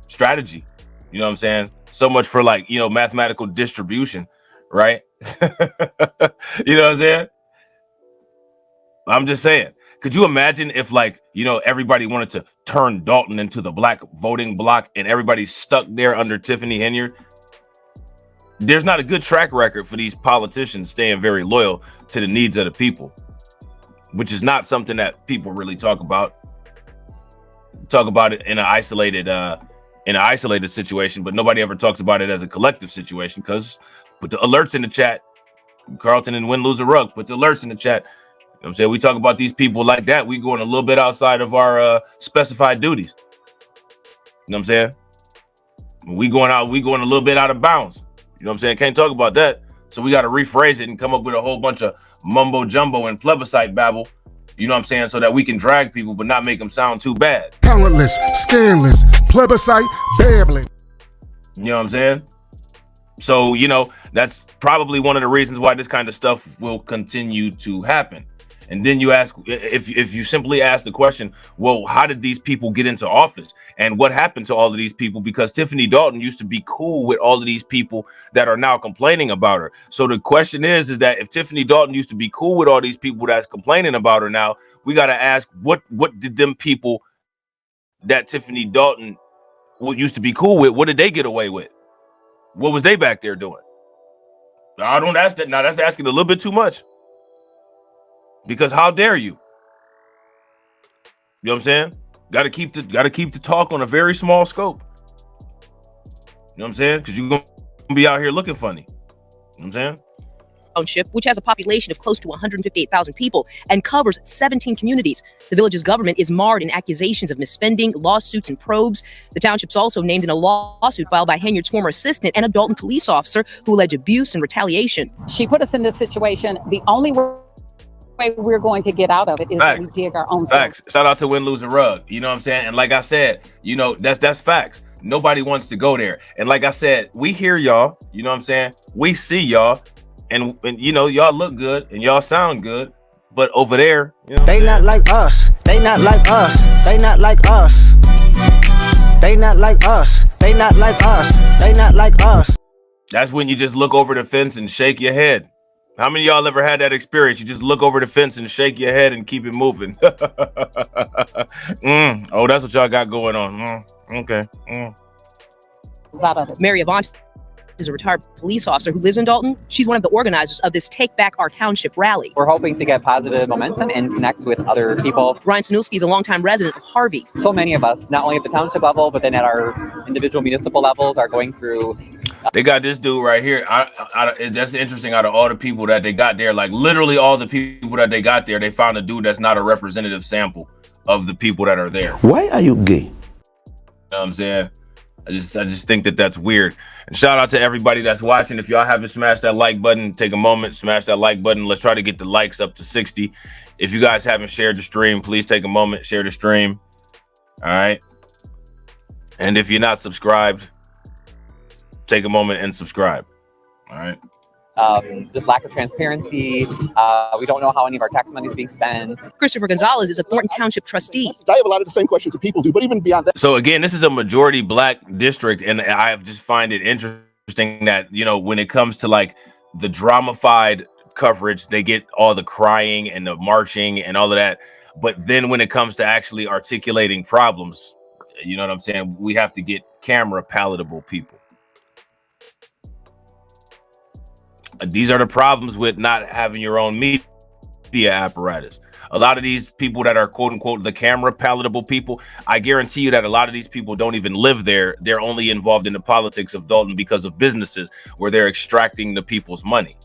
strategy. You know what I'm saying? So much for, like, you know, mathematical distribution, right? You know what I'm saying? I'm just saying. Could you imagine if, like, you know, everybody wanted to turn Dalton into the black voting bloc and everybody's stuck there under Tiffany Henyard? There's not a good track record for these politicians staying very loyal to the needs of the people, which is not something that people really talk about. Talk about it in an isolated situation, but nobody ever talks about it as a collective situation. Because put the alerts in the chat. Carlton and Win Lose a Rug. Put the alerts in the chat. You know what I'm saying? We talk about these people like that. We going a little bit outside of our specified duties. You know what I'm saying? We going a little bit out of bounds. You know what I'm saying? Can't talk about that. So we got to rephrase it and come up with a whole bunch of mumbo jumbo and plebiscite babble. You know what I'm saying? So that we can drag people, but not make them sound too bad. Talentless, scandalous, plebiscite, babbling. You know what I'm saying? So, you know, that's probably one of the reasons why this kind of stuff will continue to happen. And then you ask, if you simply ask the question, well, how did these people get into office? And what happened to all of these people? Because Tiffany Dalton used to be cool with all of these people that are now complaining about her. So the question is that if Tiffany Dalton used to be cool with all these people that's complaining about her now, we got to ask, what did them people that Tiffany Dalton used to be cool with, what did they get away with? What was they back there doing? I don't ask that. Now that's asking a little bit too much. Because how dare you? You know what I'm saying? Got to keep the talk on a very small scope. You know what I'm saying? Because you're gonna be out here looking funny. You know what I'm saying? Township, which has a population of close to 158,000 people and covers 17 communities. The village's government is marred in accusations of misspending, lawsuits, and probes. The township's also named in a lawsuit filed by Henyard's former assistant and a Dalton police officer who allege abuse and retaliation. She put us in this situation. The only way we're going to get out of it is that we dig our own facts. Shout out to Win Lose a Rug. You know what I'm saying? And like I said, you know, that's facts. Nobody wants to go there. And like I said, we hear y'all. You know what I'm saying? We see y'all. And you know, y'all look good and y'all sound good. But over there, you know, they not like us. They not like us. They not like us. They not like us. They not like us. They not like us. That's when you just look over the fence and shake your head. How many of y'all ever had that experience? You just look over the fence and shake your head and keep it moving. Oh, that's what y'all got going on. Okay. Mary Avant is a retired police officer who lives in Dalton. She's one of the organizers of this Take Back Our Township rally. We're hoping to get positive momentum and connect with other people. Ryan Sanulski is a longtime resident of Harvey. So many of us, not only at the township level, but then at our individual municipal levels, are going through. They got this dude right here. That's interesting. Out of all the people that they got there, like literally all the people that they got there, they found a dude that's not a representative sample of the people that are there. Why are you gay? You know what I'm saying? I just think that that's weird. And shout out to everybody that's watching. If y'all haven't smashed that like button, take a moment, smash that like button. Let's try to get the likes up to 60. If you guys haven't shared the stream, please take a moment, share the stream. All right. And if you're not subscribed, take a moment and subscribe. All right. Just lack of transparency. We don't know how any of our tax money is being spent. Christopher Gonzalez is a Thornton Township trustee. I have a lot of the same questions that people do, but even beyond that. So again, this is a majority black district, and I just find it interesting that, you know, when it comes to like the dramified coverage, they get all the crying and the marching and all of that. But then when it comes to actually articulating problems, you know what I'm saying? We have to get camera palatable people. These are the problems with not having your own media apparatus. A lot of these people that are quote unquote the camera palatable people, I guarantee you that a lot of these people don't even live there. They're only involved in the politics of Dalton because of businesses where they're extracting the people's money.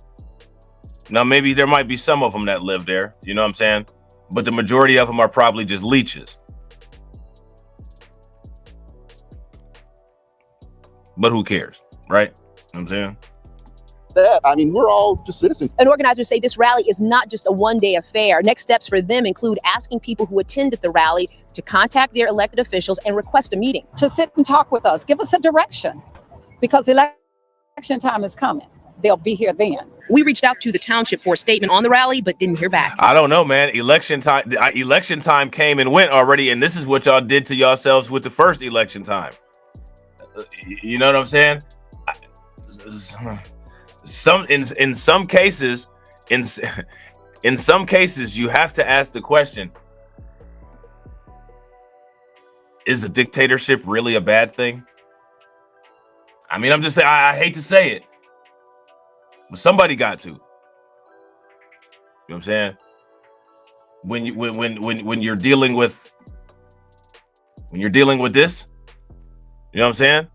Now, maybe there might be some of them that live there, you know what I'm saying? But the majority of them are probably just leeches. But who cares, right? You know what I'm saying? That, I mean, we're all just citizens. And organizers say this rally is not just a one-day affair. Next steps for them include asking people who attended the rally to contact their elected officials and request a meeting. To sit and talk with us, give us a direction, because election time is coming. They'll be here then. We reached out to the township for a statement on the rally, but didn't hear back. I don't know, man. Election time came and went already, and this is what y'all did to yourselves with the first election time. You know what I'm saying? In some cases you have to ask the question, is a dictatorship really a bad thing? I mean, I'm just saying, I hate to say it, but somebody got to. You know what I'm saying? When you're dealing with this, you know what I'm saying?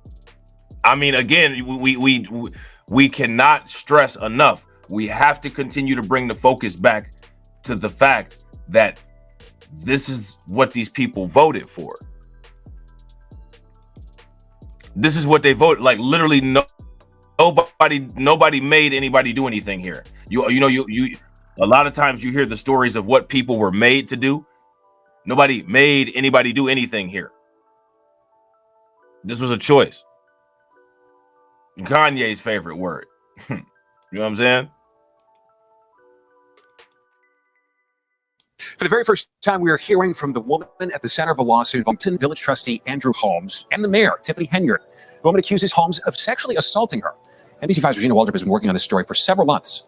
I mean, again, we cannot stress enough. We have to continue to bring the focus back to the fact that this is what these people voted for. This is what they voted. Like literally, nobody made anybody do anything here. You a lot of times you hear the stories of what people were made to do. Nobody made anybody do anything here. This was a choice. Kanye's favorite word. You know what I'm saying? For the very first time, we are hearing from the woman at the center of a lawsuit involving Village trustee Andrew Holmes and the mayor, Tiffany Henyard. The woman accuses Holmes of sexually assaulting her. NBC5's Regina Waldrop has been working on this story for several months.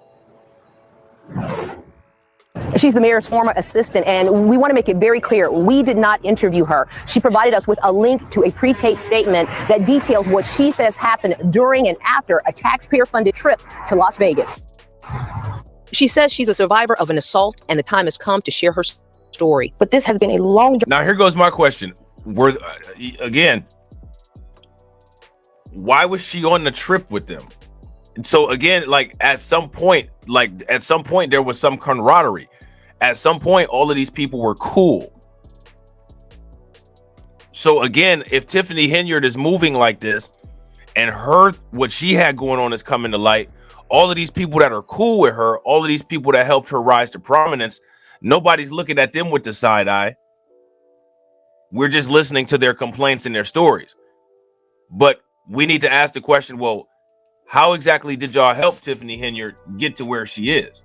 She's the mayor's former assistant, and we want to make it very clear, we did not interview her. She provided us with a link to a pre-taped statement that details what she says happened during and after a taxpayer-funded trip to Las Vegas. She says she's a survivor of an assault, and the time has come to share her story. But this has been a long journey. Now, here goes my question. Again, why was she on the trip with them? So again, like at some point there was some camaraderie. At some point, all of these people were cool. So again, if Tiffany Henyard is moving like this and what she had going on is coming to light, all of these people that are cool with her, all of these people that helped her rise to prominence, nobody's looking at them with the side eye. We're just listening to their complaints and their stories. But we need to ask the question, well, how exactly did y'all help Tiffany Henyard get to where she is?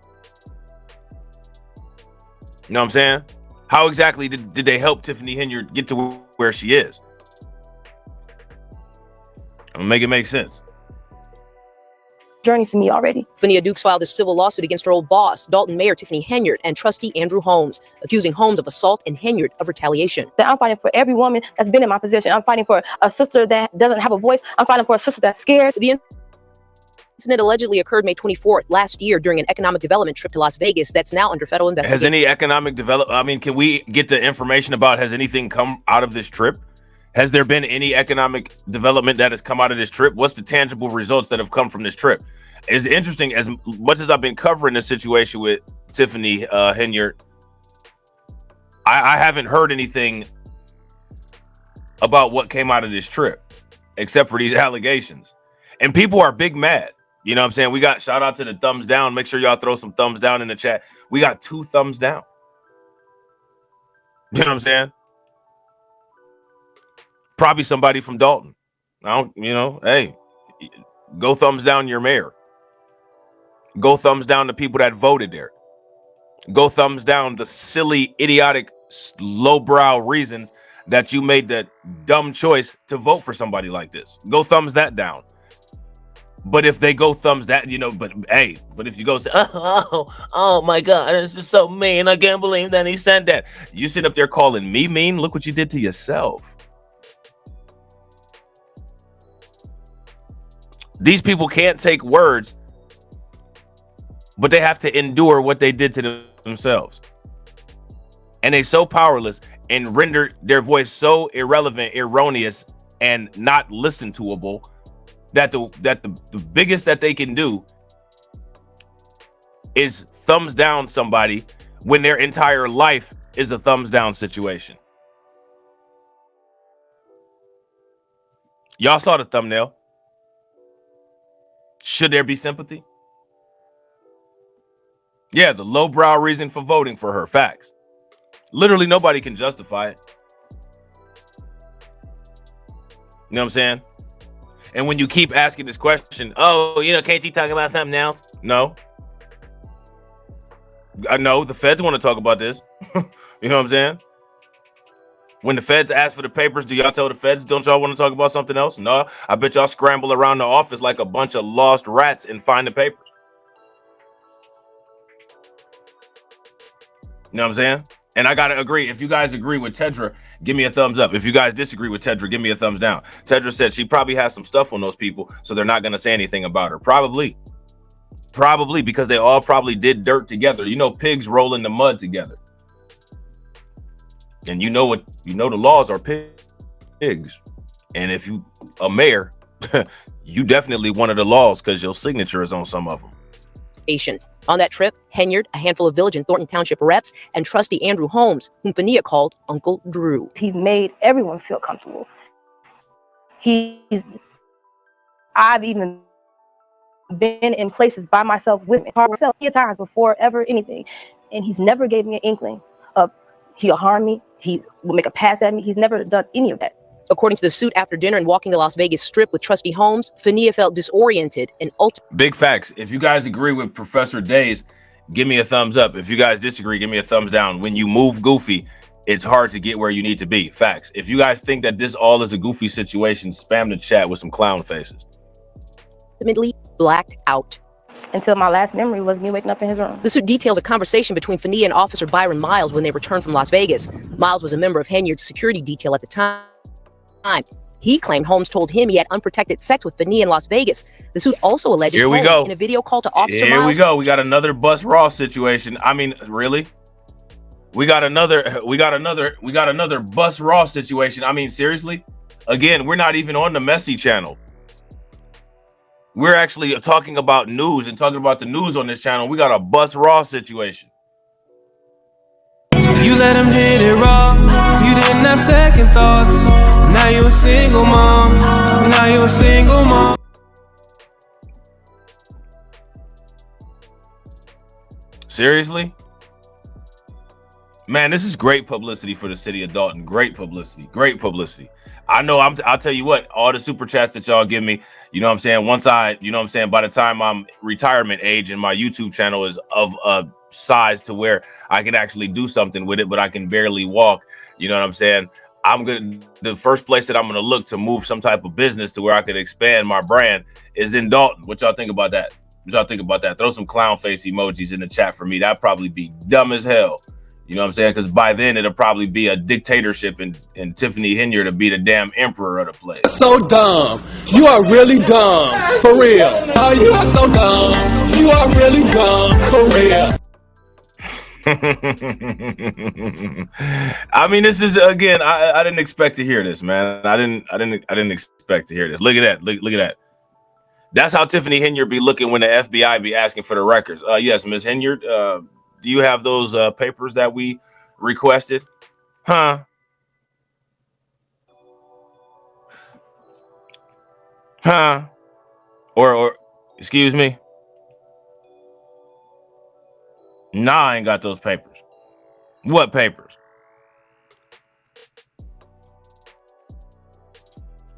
You know what I'm saying? How exactly did they help Tiffany Henyard get to where she is? I'm gonna make it make sense. Journey for me already. Phinia Dukes filed a civil lawsuit against her old boss, Dalton Mayor Tiffany Henyard, and trustee Andrew Holmes, accusing Holmes of assault and Henyard of retaliation. That I'm fighting for every woman that's been in my position. I'm fighting for a sister that doesn't have a voice. I'm fighting for a sister that's scared. The incident allegedly occurred May 24th last year during an economic development trip to Las Vegas that's now under federal investigation. Has any economic development? I mean, can we get the information about, has anything come out of this trip? Has there been any economic development that has come out of this trip? What's the tangible results that have come from this trip? It's interesting, as much as I've been covering this situation with Tiffany Henyard, I haven't heard anything about what came out of this trip. except for these allegations. And people are big mad. You know what I'm saying? We got shout out to the thumbs down. Make sure y'all throw some thumbs down in the chat. We got 2 thumbs down. You know what I'm saying? Probably somebody from Dalton. I don't, you know, hey, go thumbs down your mayor. Go thumbs down the people that voted there. Go thumbs down the silly, idiotic, lowbrow reasons that you made that dumb choice to vote for somebody like this. Go thumbs that down. But if they go thumbs that, you know, but if you go say, oh my God, it's just so mean. I can't believe that he said that. You sit up there calling me mean. Look what you did to yourself. These people can't take words, but they have to endure what they did to themselves. And they're so powerless and render their voice so irrelevant, erroneous, and not listen toable that the biggest that they can do is thumbs down somebody when their entire life is a thumbs down situation. Y'all saw the thumbnail. Should there be sympathy? Yeah, the lowbrow reason for voting for her. Facts. Literally nobody can justify it. You know what I'm saying? And when you keep asking this question, oh, you know, can't you talk about something else? No. I know the feds want to talk about this. You know what I'm saying? When the feds ask for the papers, do y'all tell the feds, don't y'all want to talk about something else? No, I bet y'all scramble around the office like a bunch of lost rats and find the papers. You know what I'm saying? And I got to agree. If you guys agree with Tedra, give me a thumbs up. If you guys disagree with Tedra, give me a thumbs down. Tedra said she probably has some stuff on those people, so they're not going to say anything about her. Probably because they all probably did dirt together. You know, pigs roll in the mud together. And you know the laws are pigs. And if you a mayor, you definitely one of the laws because your signature is on some of them. On that trip, Henyard, a handful of Village and Thornton Township reps, and trustee Andrew Holmes, whom Fania called Uncle Drew. He made everyone feel comfortable. I've even been in places by myself with myself many times before ever anything, and he's never gave me an inkling of he'll harm me, he will make a pass at me. He's never done any of that. According to the suit, after dinner and walking the Las Vegas Strip with trustee Holmes, Fania felt disoriented and Big facts. If you guys agree with Professor Days, give me a thumbs up. If you guys disagree, give me a thumbs down. When you move goofy, it's hard to get where you need to be. Facts. If you guys think that this all is a goofy situation, spam the chat with some clown faces. ultimately blacked out. Until my last memory was me waking up in his room. The suit details a conversation between Fania and Officer Byron Miles when they returned from Las Vegas. Miles was a member of Henyard's security detail at the time. He claimed Holmes told him he had unprotected sex with Fania in Las Vegas. The suit also alleges Holmes in a video call to Officer Miles. Here we go. We got another Bus Ross situation. I mean, really? We got another Bus Ross situation. I mean, seriously? Again, we're not even on the messy channel. We're actually talking about news and talking about the news on this channel. We got a Bus Ross situation. You let him hit it raw. You didn't have second thoughts. Now you're a single mom. Now you're a single mom. Seriously? Man, this is great publicity for the city of Dalton. Great publicity. Great publicity. I know I'll tell you what, all the super chats that y'all give me, you know what I'm saying? Once by the time I'm retirement age and my YouTube channel is of a size to where I can actually do something with it, but I can barely walk. You know what I'm saying? The first place that I'm going to look to move some type of business to where I could expand my brand is in Dalton. What y'all think about that? What y'all think about that? Throw some clown face emojis in the chat for me. That'd probably be dumb as hell. You know what I'm saying? Because by then it'll probably be a dictatorship and Tiffany Henyard to be the damn emperor of the place. So dumb. You are really dumb. For real. Oh, you are so dumb. You are really dumb. For real. I mean, this is again. I didn't expect to hear this, man. I didn't expect to hear this. Look at that. Look at that. That's how Tiffany Henyard be looking when the FBI be asking for the records. Yes, Ms. Henyard. Do you have those papers that we requested? Huh? Huh? Or excuse me? Nah, I ain't got those papers. What papers?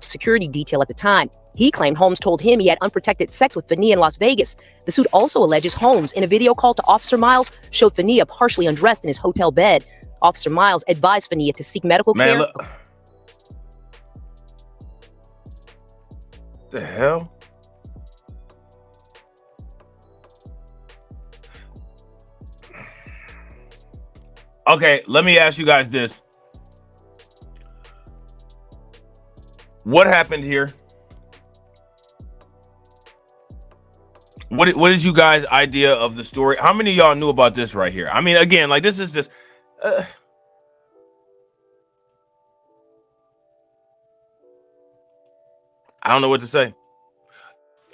Security detail at the time. He claimed Holmes told him he had unprotected sex with Fania in Las Vegas. The suit also alleges Holmes, in a video call to Officer Miles, showed Fania partially undressed in his hotel bed. Officer Miles advised Fania to seek medical care. Look. The hell? Okay, let me ask you guys this. What happened here? What is you guys' idea of the story? How many of y'all knew about this right here? I mean, again, like this is just I don't know what to say.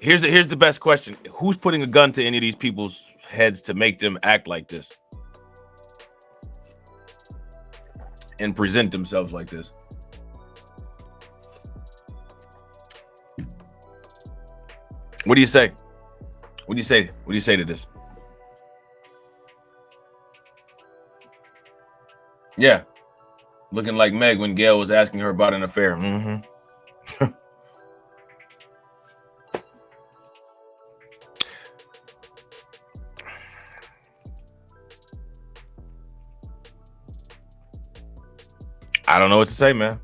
Here's the best question. Who's putting a gun to any of these people's heads to make them act like this and present themselves like this? What do you say? What do you say? What do you say to this? Yeah. Looking like Meg when Gail was asking her about an affair. Mm-hmm. I don't know what to say, man.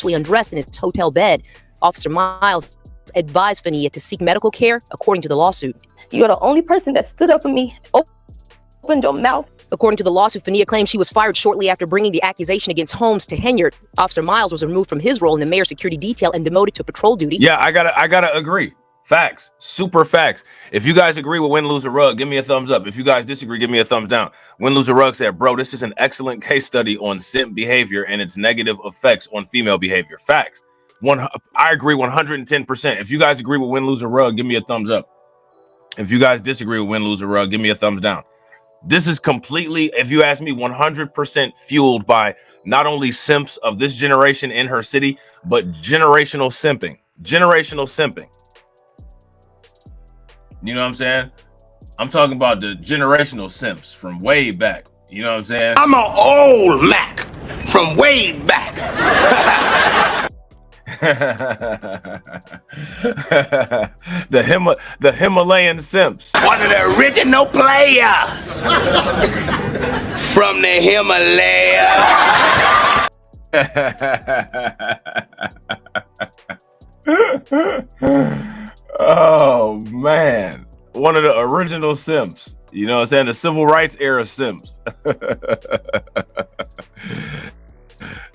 Undressed in his hotel bed. Officer Miles advised Fania to seek medical care, according to the lawsuit. You're the only person that stood up for me. Opened your mouth. According to the lawsuit, Fania claims she was fired shortly after bringing the accusation against Holmes to Henyard. Officer Miles was removed from his role in the mayor's security detail and demoted to patrol duty. Yeah, I gotta agree. Facts, super facts. If you guys agree with Win, Lose, or Rug, give me a thumbs up. If you guys disagree, give me a thumbs down. Win, Lose, or Rug said, bro, this is an excellent case study on simp behavior and its negative effects on female behavior. Facts. I agree 110%. If you guys agree with Win, Lose, or Rug, give me a thumbs up. If you guys disagree with Win, Lose, or Rug, give me a thumbs down. This is completely, if you ask me, 100% fueled by not only simps of this generation in her city, but generational simping. Generational simping. You know what I'm saying? I'm talking about the generational simps from way back. You know what I'm saying? I'm an old Mac from way back. the Himalayan simps. One of the original players from the Himalaya. Oh man, one of the original simps. You know what I'm saying? The civil rights era simps.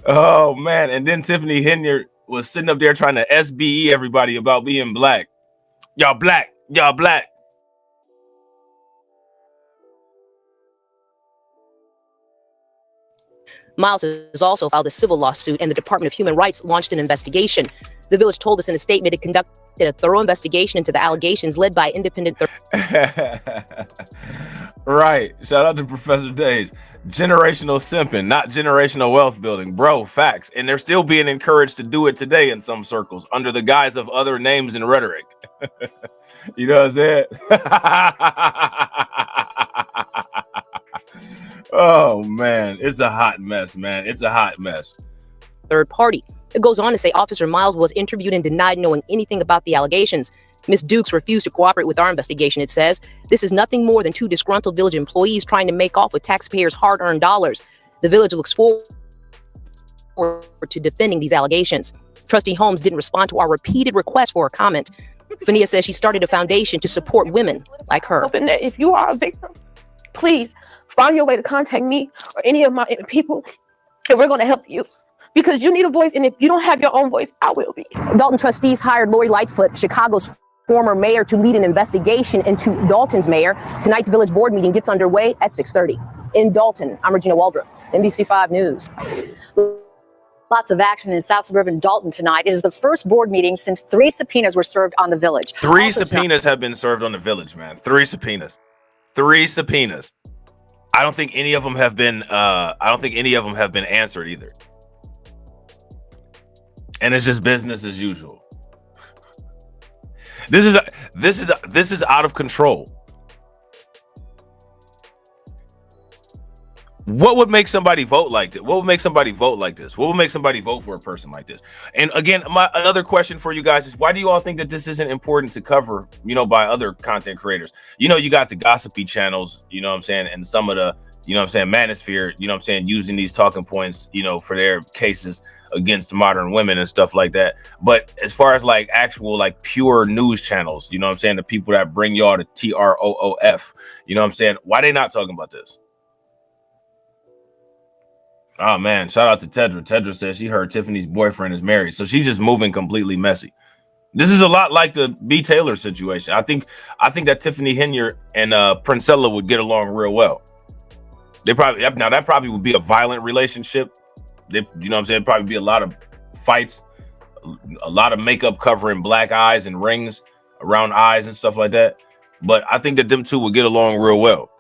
Oh man, and then Tiffany Henyard was sitting up there trying to SBE everybody about being black. Y'all black, y'all black. Miles has also filed a civil lawsuit, and the Department of Human Rights launched an investigation. The village told us in a statement it conducted a thorough investigation into the allegations led by independent. Right. Shout out to Professor Days. Generational simping, not generational wealth building. Bro, facts. And they're still being encouraged to do it today in some circles under the guise of other names and rhetoric. You know what I'm saying? Oh, man. It's a hot mess, man. It's a hot mess. Third party. It goes on to say Officer Miles was interviewed and denied knowing anything about the allegations. Ms. Dukes refused to cooperate with our investigation, it says. This is nothing more than two disgruntled village employees trying to make off with taxpayers' hard-earned dollars. The village looks forward to defending these allegations. Trustee Holmes didn't respond to our repeated requests for a comment. Fania says she started a foundation to support women like her. Hoping that if you are a victim, please find your way to contact me or any of my people, and we're going to help you. Because you need a voice, and if you don't have your own voice, I will be. Dalton trustees hired Lori Lightfoot, Chicago's former mayor, to lead an investigation into Dalton's mayor. Tonight's village board meeting gets underway at 6:30. In Dalton, I'm Regina Waldrop, NBC5 News. Lots of action in South Suburban Dalton tonight. It is the first board meeting since 3 subpoenas were served on the village. Three subpoenas have been served on the village, man. 3 subpoenas. 3 subpoenas. I don't think any of them have been answered either. and it's just business as usual. This is out of control. What would make somebody vote like this? What would make somebody vote like this? What would make somebody vote for a person like this? And again, another question for you guys is, why do you all think that this isn't important to cover, by other content creators? You got the gossipy channels, you know what I'm saying, and some of the, manosphere, using these talking points, for their cases against modern women and stuff like that. But as far as like actual, like pure news channels, the people that bring y'all to TROOF, why they not talking about this? Oh man, shout out to Tedra. Tedra says she heard Tiffany's boyfriend is married, so she's just moving completely messy. This is a lot like the B. Taylor situation. I think that Tiffany Henyard and Princella would get along real well. That probably would be a violent relationship. Probably be a lot of fights, a lot of makeup covering black eyes and rings around eyes and stuff like that. But I think that them two would get along real well.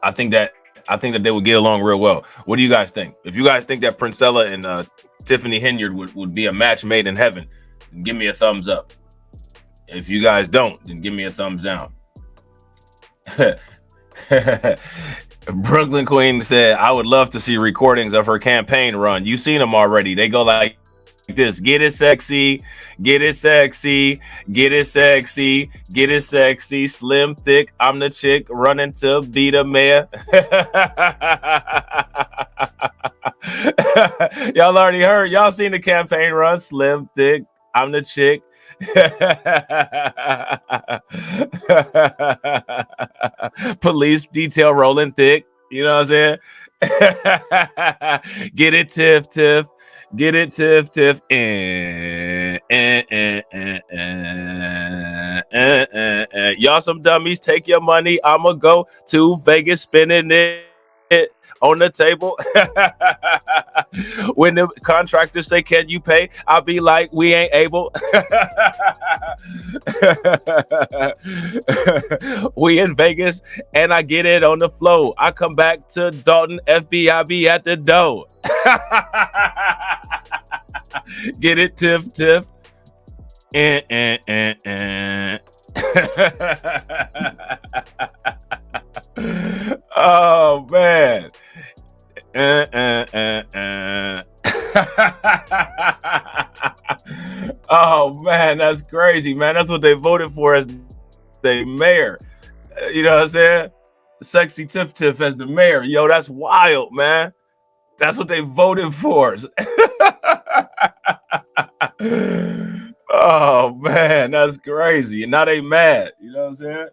I think that they would get along real well. What do you guys think? If you guys think that Princella and Tiffany Henyard would be a match made in heaven, give me a thumbs up. If you guys don't, then give me a thumbs down. Brooklyn Queen said, I would love to see recordings of her campaign run. You've seen them already. They go like this: get it sexy, get it sexy, get it sexy, get it sexy, slim thick, I'm the chick running to be the mayor. Y'all already heard, y'all seen the campaign run: slim thick, I'm the chick. Police detail rolling thick, you know what I'm saying? Get it tiff tiff. Get it, tiff, tiff. Y'all some dummies. Take your money. I'ma go to Vegas, spending it on the table. When the contractors say, can you pay? I'll be like, we ain't able. We in Vegas and I get it on the flow. I come back to Dalton, FBI be at the door. Get it, tiff, tiff. Oh man. Oh man, that's crazy, man. That's what they voted for as the mayor. You know what I'm saying? Sexy Tiff Tiff as the mayor. Yo, that's wild, man. That's what they voted for. Oh man, that's crazy. And now they mad. You know what I'm saying?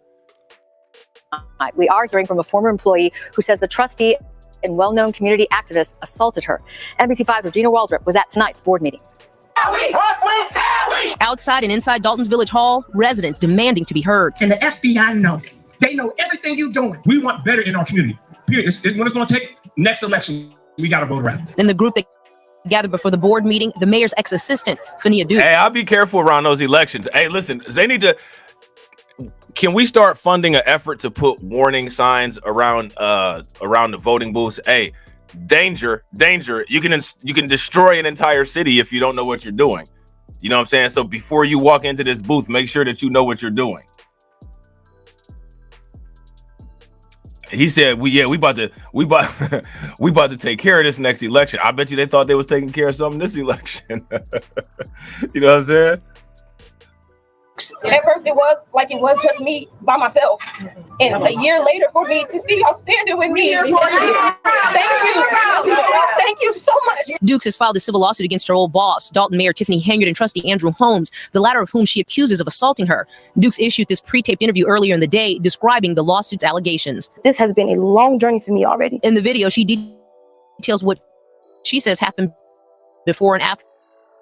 We are hearing from a former employee who says the trustee and well-known community activist assaulted her. NBC5's Regina Waldrop was at tonight's board meeting. Outside and inside Dalton's Village Hall, residents demanding to be heard. And the FBI know. They know everything you're doing. We want better in our community. Period. When it's going to take next election, we got to vote around. In the group that gathered before the board meeting, the mayor's ex-assistant, Fania Duke. Hey, I'll be careful around those elections. Hey, listen, they need to. Can we start funding an effort to put warning signs around the voting booths? Hey, danger, danger. You can destroy an entire city if you don't know what you're doing. You know what I'm saying? So before you walk into this booth, make sure that you know what you're doing. He said, we about to take care of this next election. I bet you they thought they was taking care of something this election. You know what I'm saying? At first it was just me by myself, and a year later for me to see y'all standing with me. Thank you so much. Dukes has filed a civil lawsuit against her old boss, Dalton Mayor Tiffany Henyard and trustee Andrew Holmes, the latter of whom she accuses of assaulting her. Dukes issued this pre-taped interview earlier in the day describing the lawsuit's allegations. This has been a long journey for me already. In the video, she details what she says happened before and after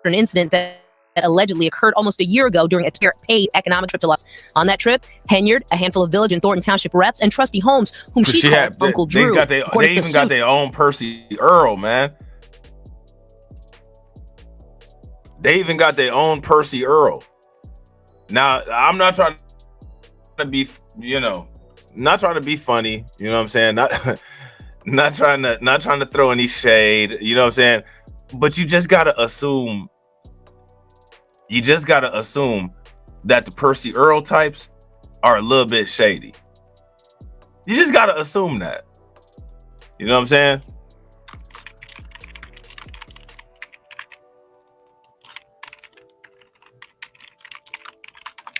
an incident that allegedly occurred almost a year ago during a paid economic trip to Los. On that trip, Henyard, a handful of Village and Thornton Township reps, and trustee Holmes, whom she called Uncle Drew. They even got their own Percy Earl, man. They even got their own Percy Earl. Now, I'm not trying to be, not trying to be funny. You know what I'm saying? Not trying to throw any shade, you know what I'm saying? But you just gotta assume that the Percy Earl types are a little bit shady. You just gotta assume that. You know what I'm saying?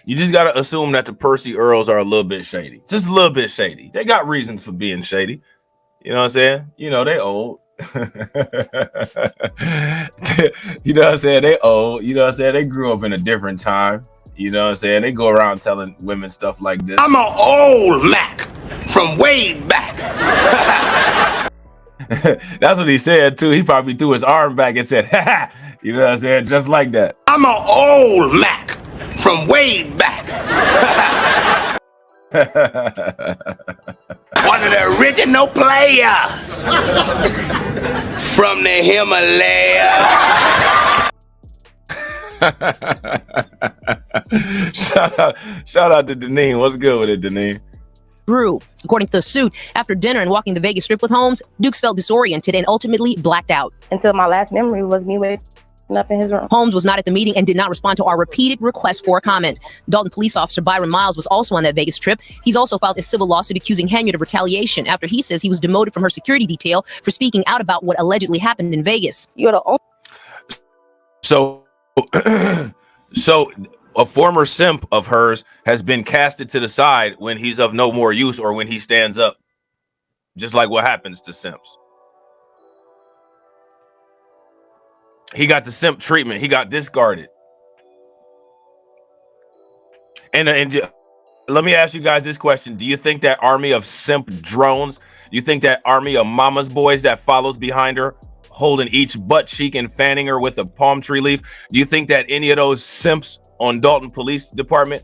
You just gotta assume that the Percy Earls are a little bit shady. Just a little bit shady. They got reasons for being shady. You know what I'm saying? You know, they old. You know what I'm saying? They old. You know what I'm saying? They grew up in a different time. You know what I'm saying? They go around telling women stuff like this. I'm an old Mac from way back. That's what he said too. He probably threw his arm back and said, ha ha. You know what I'm saying? Just like that. I'm an old Mac from way back. One of the original players from the Himalaya. Shout out to Deneen. What's good with it, Deneen? Grew. According to the suit, after dinner and walking the Vegas Strip with Holmes, Dukes felt disoriented and ultimately blacked out. Until my last memory was me waking up in his room. Holmes was not at the meeting and did not respond to our repeated requests for a comment. Dalton police officer Byron Miles was also on that Vegas trip. He's also filed a civil lawsuit accusing Henyard of retaliation after he says he was demoted from her security detail for speaking out about what allegedly happened in Vegas. You're the only. So a former simp of hers has been casted to the side when he's of no more use or when he stands up, just like what happens to simps. He got the simp treatment. He got discarded. And let me ask you guys this question. Do you think that army of simp drones, you think that army of mama's boys that follows behind her, holding each butt cheek and fanning her with a palm tree leaf, do you think that any of those simps on Dalton Police Department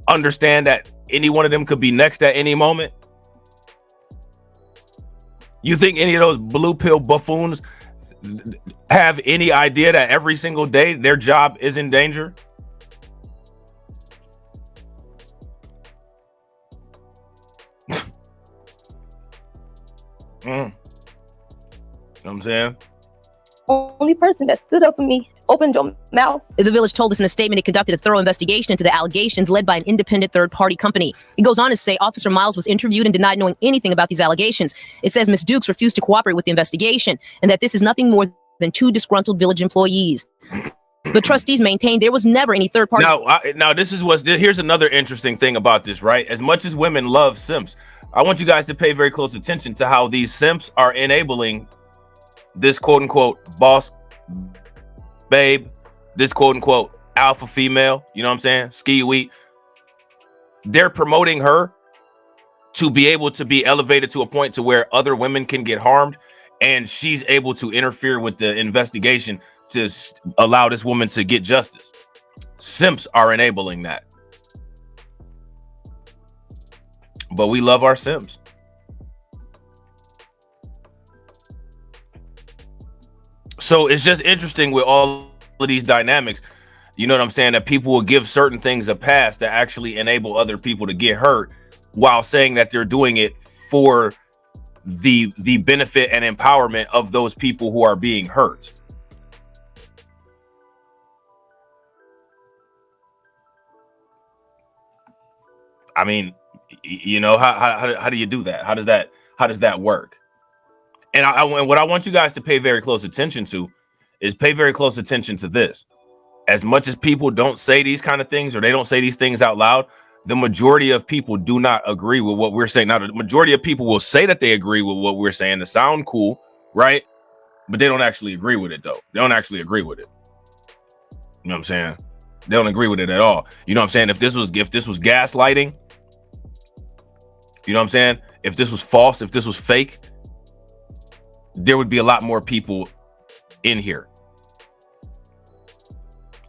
understand that any one of them could be next at any moment? You think any of those blue pill buffoons have any idea that every single day their job is in danger? You know what I'm saying? Only person that stood up for me. Opened your mouth. The Village told us in a statement it conducted a thorough investigation into the allegations led by an independent third-party company. It goes on to say Officer Miles was interviewed and denied knowing anything about these allegations. It says Ms. Dukes refused to cooperate with the investigation and that this is nothing more than two disgruntled Village employees. The trustees maintained there was never any third party. Now here's another interesting thing about this, right? As much as women love simps, I want you guys to pay very close attention to how these simps are enabling this quote unquote boss babe, this quote unquote alpha female, you know what I'm saying? Ski week. They're promoting her to be able to be elevated to a point to where other women can get harmed, and she's able to interfere with the investigation to allow this woman to get justice. Simps are enabling that. But we love our simps. So it's just interesting with all of these dynamics, you know what I'm saying, that people will give certain things a pass that actually enable other people to get hurt while saying that they're doing it for the benefit and empowerment of those people who are being hurt. I mean, you know, how do you do that? How does that work? And what I want you guys to pay very close attention to is pay very close attention to this. As much as people don't say these kind of things or they don't say these things out loud, the majority of people do not agree with what we're saying. Now, the majority of people will say that they agree with what we're saying to sound cool, right? But they don't actually agree with it, though. They don't actually agree with it. You know what I'm saying? They don't agree with it at all. You know what I'm saying? If this was gaslighting, you know what I'm saying? If this was false, if this was fake, there would be a lot more people in here.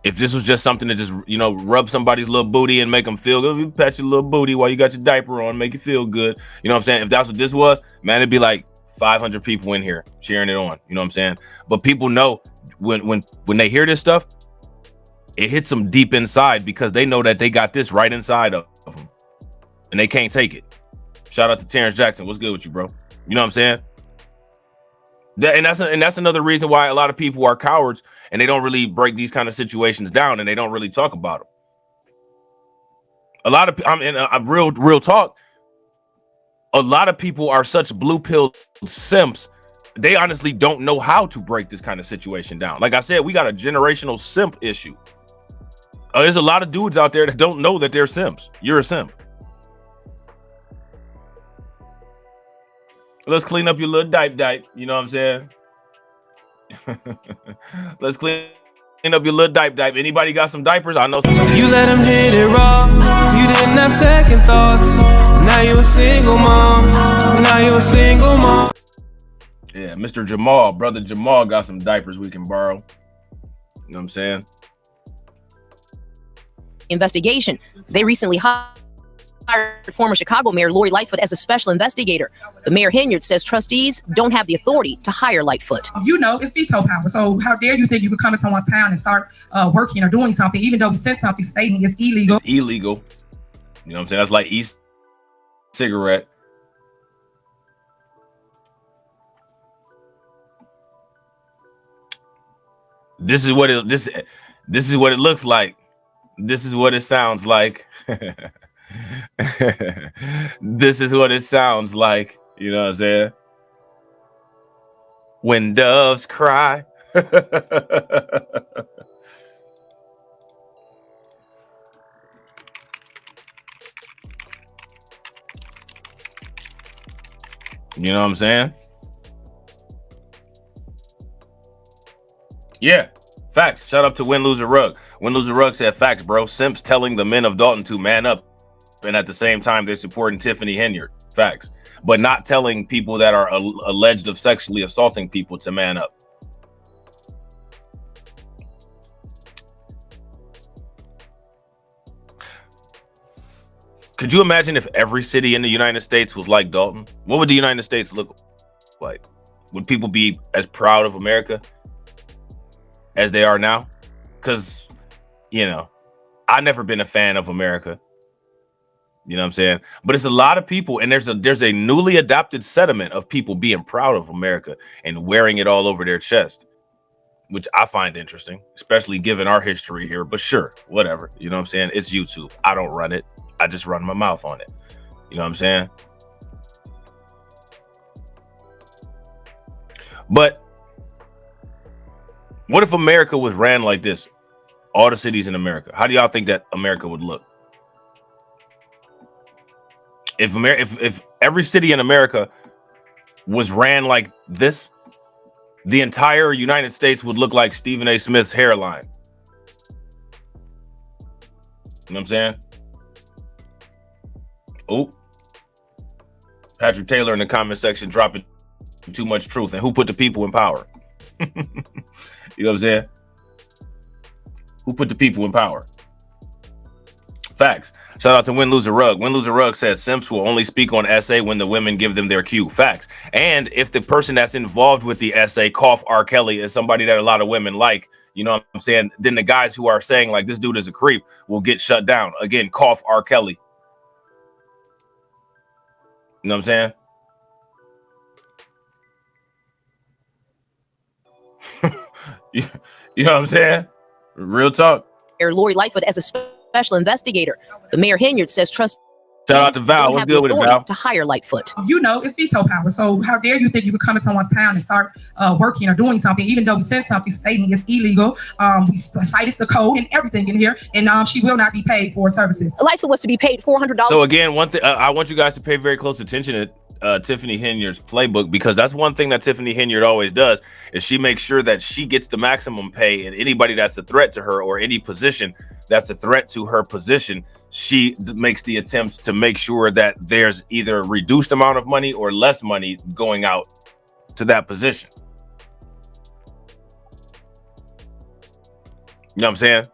If this was just something to just, you know, rub somebody's little booty and make them feel good, you pat your little booty while you got your diaper on, make you feel good. You know what I'm saying? If that's what this was, man, it'd be like 500 people in here cheering it on. You know what I'm saying? But people know when they hear this stuff, it hits them deep inside because they know that they got this right inside of them and they can't take it. Shout out to Terrence Jackson. What's good with you, bro? You know what I'm saying? And that's another reason why a lot of people are cowards and they don't really break these kind of situations down and they don't really talk about them. A lot of real talk. A lot of people are such blue pill simps. They honestly don't know how to break this kind of situation down. Like I said, we got a generational simp issue. There's a lot of dudes out there that don't know that they're simps. You're a simp. Let's clean up your little diaper. You know what I'm saying? Let's clean up your little diaper. Anybody got some diapers? I know somebody. You let him hit it raw. You didn't have second thoughts. Now you're a single mom. Now you're a single mom. Yeah, Mr. Jamal, brother Jamal got some diapers we can borrow. You know what I'm saying? Investigation. They recently hired former Chicago Mayor Lori Lightfoot as a special investigator. The Mayor Henyard says trustees don't have the authority to hire Lightfoot. You know, it's veto power. So how dare you think you could come to someone's town and start working or doing something, even though we said something stating it's illegal. It's illegal. You know what I'm saying? That's like e-cigarette. This is what it looks like. This is what it sounds like. This is what it sounds like. You know what I'm saying? When doves cry. You know what I'm saying? Yeah, facts. Shout out to Win Loser Rug. Win Loser Rug said facts, bro. Simps telling the men of Dalton to man up, and at the same time they're supporting Tiffany Henyard. Facts. But not telling people that are alleged of sexually assaulting people to man up. Could you imagine if every city in the United States was like Dalton? What would the United States look like? Would people be as proud of America as they are now? Because, you know, I've never been a fan of America. You know what I'm saying? But it's a lot of people, and there's a newly adopted sentiment of people being proud of America and wearing it all over their chest, which I find interesting, especially given our history here. But sure, whatever. You know what I'm saying? It's YouTube. I don't run it. I just run my mouth on it. You know what I'm saying? But what if America was ran like this? All the cities in America. How do y'all think that America would look? If every city in America was ran like this, the entire United States would look like Stephen A. Smith's hairline. You know what I'm saying? Oh, Patrick Taylor in the comment section dropping too much truth. And who put the people in power? You know what I'm saying? Who put the people in power? Facts. Shout out to Win Loser Rug. Win Loser Rug says simps will only speak on essay when the women give them their cue. Facts. And if the person that's involved with the essay, cough R. Kelly, is somebody that a lot of women like, you know what I'm saying? Then the guys who are saying like this dude is a creep will get shut down. Again, cough R. Kelly. You know what I'm saying? You know what I'm saying? Real talk. Lori Lightfoot as a special investigator. The Mayor Henyard says trustees shout out to Val. What's good with it, Val? To hire Lightfoot. You know, it's veto power. So how dare you think you could come to someone's town and start working or doing something, even though we said something stating it's illegal. We cited the code and everything in here, and she will not be paid for services. Lightfoot was to be paid $400. So again, one thing I want you guys to pay very close attention to Tiffany Henyard's playbook, because that's one thing that Tiffany Henyard always does is she makes sure that she gets the maximum pay, and anybody that's a threat to her or any position that's a threat to her position, she makes the attempt to make sure that there's either a reduced amount of money or less money going out to that position. You know what I'm saying?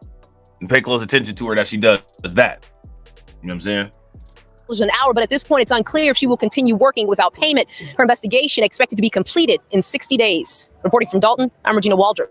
And pay close attention to her that she does that. You know what I'm saying? An hour, but at this point, it's unclear if she will continue working without payment. Her investigation expected to be completed in 60 days. Reporting from Dalton, I'm Regina Waldrop.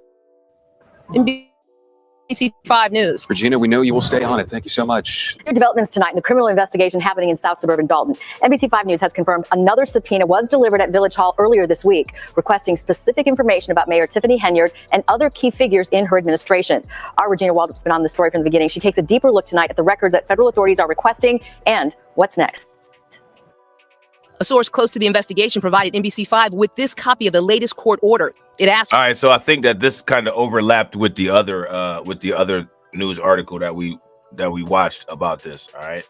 NBC5 News. Regina, we know you will stay on it. Thank you so much. New developments tonight in the criminal investigation happening in South Suburban Dalton. NBC5 News has confirmed another subpoena was delivered at Village Hall earlier this week, requesting specific information about Mayor Tiffany Henyard and other key figures in her administration. Our Regina Waldrop's been on the story from the beginning. She takes a deeper look tonight at the records that federal authorities are requesting and what's next. A source close to the investigation provided NBC5 with this copy of the latest court order. It asked. All right, so I think that this kind of overlapped with the other news article that we watched about this. All right.